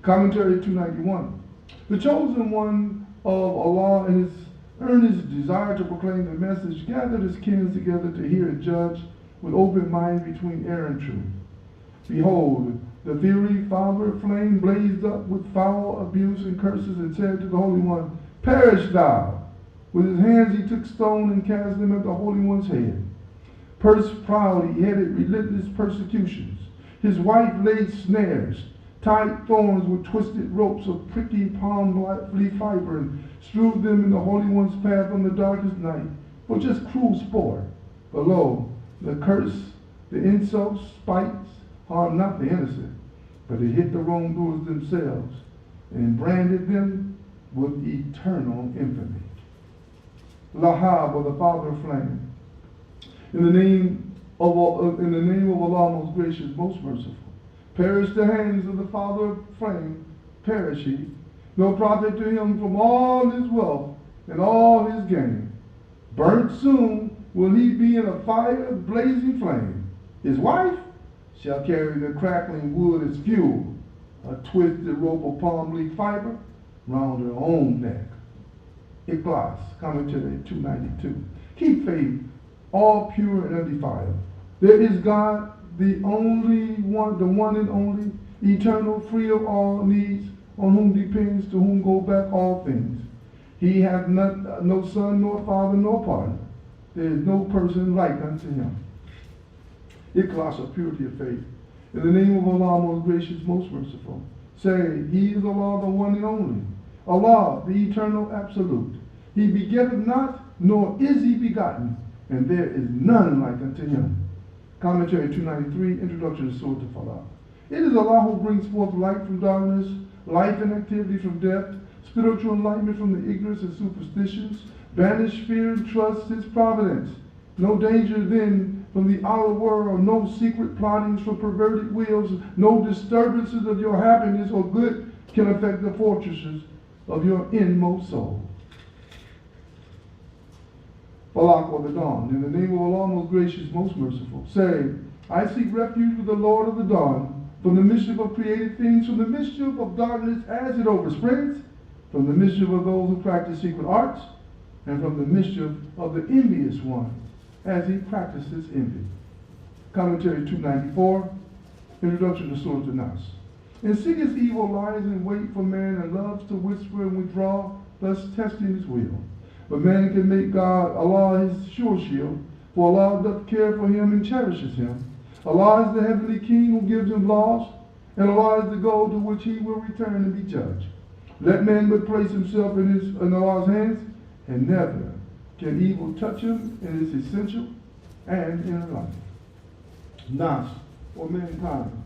Commentary 291. The chosen one of Allah in his earnest desire to proclaim the message gathered his kin together to hear and judge with open mind between error and truth. Behold, the fiery fire flame blazed up with foul abuse and curses and said to the Holy One, Perish thou! With his hands he took stone and cast them at the Holy One's head. Pursed proud, he headed relentless persecutions. His wife laid snares, tied thorns with twisted ropes of pricky palm leaf fiber, and strewed them in the Holy One's path on the darkest night for just cruel sport. But lo, the curse, the insults, spites, harmed not the innocent, but it hit the wrongdoers themselves and branded them with eternal infamy. Lahab, or the father of flame. In the name of Allah, most gracious, most merciful. Perish the hands of the father of flame, perish he. No profit to him from all his wealth and all his gain. Burnt soon will he be in a fire of blazing flame. His wife shall carry the crackling wood as fuel, a twisted rope of palm leaf fiber round her own neck. Ikhlas, commentary 292. Keep faith, all pure and undefiled. There is God, the only one, the one and only, eternal, free of all needs, on whom depends, to whom go back all things. He hath no son, nor father, nor partner. There is no person like unto him. Ikhlas, or purity of faith. In the name of Allah, most gracious, most merciful. Say, He is Allah, the one and only. Allah, the eternal absolute. He begetteth not, nor is he begotten, and there is none like unto him. Commentary 293, Introduction to Surah Al-Falaq. It is Allah who brings forth light from darkness, life and activity from death, spiritual enlightenment from the ignorance and superstitions, banish fear and trust His providence. No danger then from the outer world, no secret plottings from perverted wills, no disturbances of your happiness or good can affect the fortresses of your inmost soul. Falaq, or the dawn. In the name of Allah, most gracious, most merciful. Say, I seek refuge with the Lord of the dawn, from the mischief of created things, from the mischief of darkness as it overspreads, from the mischief of those who practice secret arts, and from the mischief of the envious one, as he practices envy. Commentary 294, Introduction to Surah An-Nas. Insidious evil lies in wait for man and loves to whisper and withdraw, thus testing his will. But man can make God, Allah, his sure shield, for Allah doth care for him and cherishes him. Allah is the heavenly king who gives him laws, and Allah is the goal to which he will return and be judged. Let man but place himself in Allah's hands, and never can evil touch him in his essential and inner life. Nas, or mankind.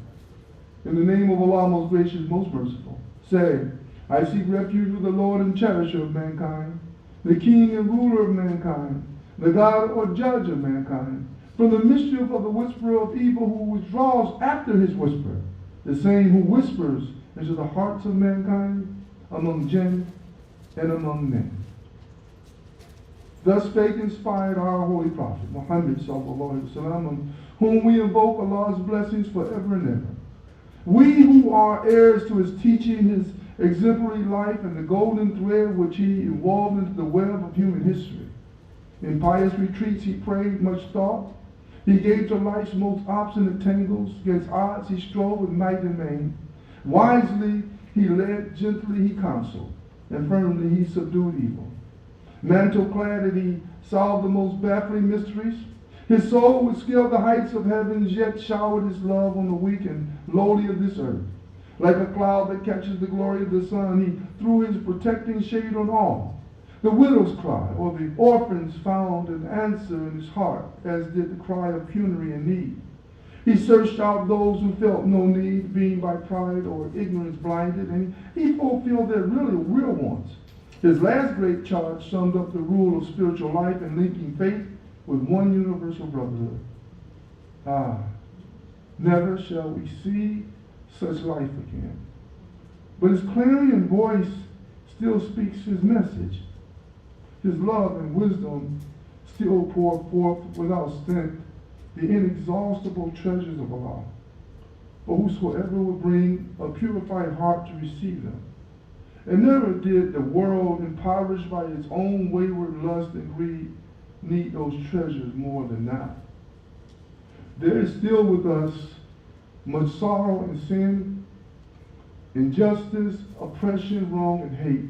In the name of Allah, most gracious, most merciful. Say, I seek refuge with the Lord and cherisher of mankind, the king and ruler of mankind, the God or judge of mankind, from the mischief of the whisperer of evil who withdraws after his whisper, the same who whispers into the hearts of mankind, among jinn and among men. Thus spake inspired our holy prophet, Muhammad sallallahu alaihi wasallam, on whom we invoke Allah's blessings forever and ever. We who are heirs to his teaching, his exemplary life, and the golden thread which he involved into the web of human history. In pious retreats he prayed, much thought. He gave to life's most obstinate tangles. Against odds he strove with might and main. Wisely he led, gently he counseled, and firmly he subdued evil. Mantle-clad that he solved the most baffling mysteries. His soul would scale the heights of heavens, yet showered his love on the weak and lowly of this earth. Like a cloud that catches the glory of the sun, he threw his protecting shade on all. The widow's cry, or the orphan's, found an answer in his heart, as did the cry of penury and need. He searched out those who felt no need, being by pride or ignorance blinded, and he fulfilled their real wants. His last great charge summed up the rule of spiritual life and linking faith with one universal brotherhood. Never shall we see such life again. But his clarion voice still speaks his message. His love and wisdom still pour forth without stint the inexhaustible treasures of Allah. For whosoever will bring a purified heart to receive them. And never did the world, impoverished by its own wayward lust and greed, need those treasures more than now. There is still with us much sorrow and sin, injustice, oppression, wrong, and hate.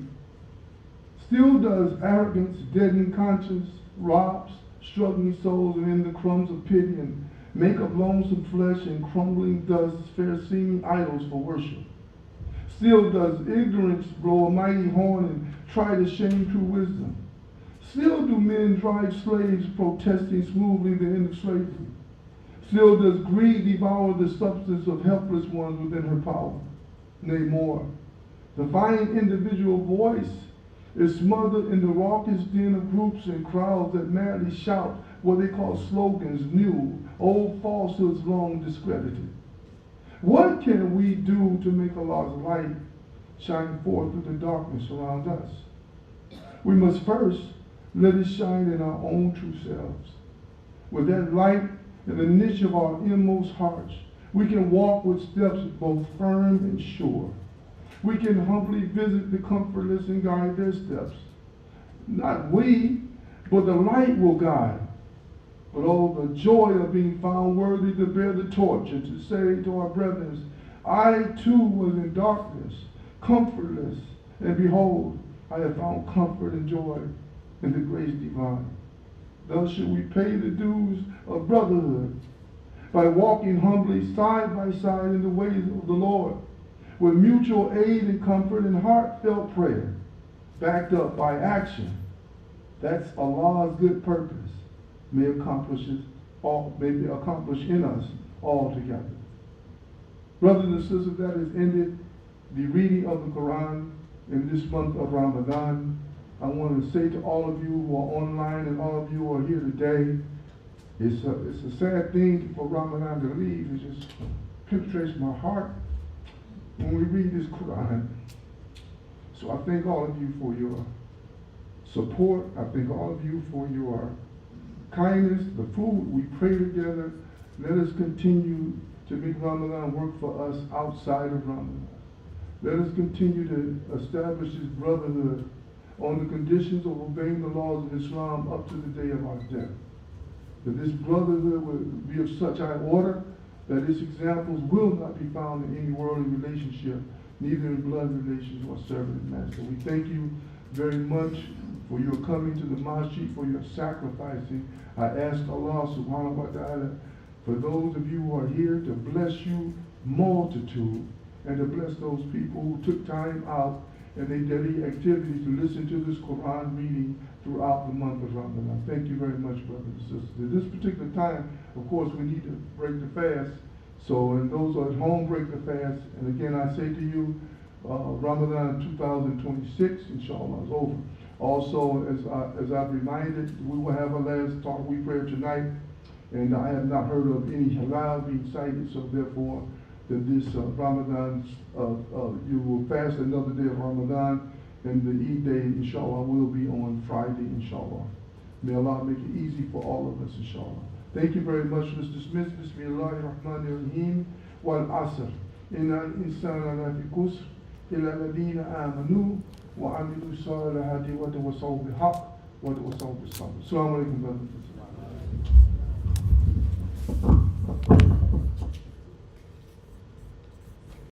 Still does arrogance deaden conscience, robs struggling souls, and in the crumbs of pity, and make of lonesome flesh and crumbling dust fair seeming idols for worship. Still does ignorance blow a mighty horn and try to shame true wisdom. Still do men drive slaves, protesting smoothly the end of slavery. Still does greed devour the substance of helpless ones within her power. Nay more, the fine individual voice is smothered in the raucous din of groups and crowds that madly shout what they call slogans, new, old falsehoods long discredited. What can we do to make Allah's light shine forth through the darkness around us? We must first let it shine in our own true selves. With that light in the niche of our inmost hearts, we can walk with steps both firm and sure. We can humbly visit the comfortless and guide their steps. Not we, but the light will guide. But oh, the joy of being found worthy to bear the torch and to say to our brethren, I too was in darkness, comfortless, and behold, I have found comfort and joy in the grace divine. Thus should we pay the dues of brotherhood by walking humbly side by side in the ways of the Lord, with mutual aid and comfort and heartfelt prayer, backed up by action. That's Allah's good purpose may be accomplished in us all together. Brothers and sisters, that has ended the reading of the Quran in this month of Ramadan. I want to say to all of you who are online and all of you who are here today, it's a sad thing for Ramadan to leave. It just penetrates my heart when we read this Quran. So I thank all of you for your support. I thank all of you for your kindness, the food. We pray together. Let us continue to make Ramadan work for us outside of Ramadan. Let us continue to establish this brotherhood on the conditions of obeying the laws of Islam up to the day of our death. That this brotherhood will be of such high order that its examples will not be found in any worldly relationship, neither in blood relations or servant and master. We thank you very much for your coming to the masjid, for your sacrificing. I ask Allah subhanahu wa ta'ala for those of you who are here to bless you multitude and to bless those people who took time out in their daily activities to listen to this Quran reading throughout the month of Ramadan. Thank you very much, brothers and sisters. At this particular time, of course, we need to break the fast. So, and those who are at home, break the fast. And again, I say to you, Ramadan 2026, inshallah, is over. Also, as I've reminded, we will have a last Taraweeh prayer tonight, and I have not heard of any halal being cited, so therefore, that this Ramadan, you will fast another day of Ramadan, and the Eid day, inshallah, will be on Friday, inshallah. May Allah make it easy for all of us, inshallah. Thank you very much. Let's dismiss. Bismillahirrahmanirrahim. Wal asr. Inna al-insana lafi khusr. Illa alladhina amanu wa amilu salihati wa tawassaw bil haqq wa tawassaw bis sabr. Assalamu alaikum, brothers.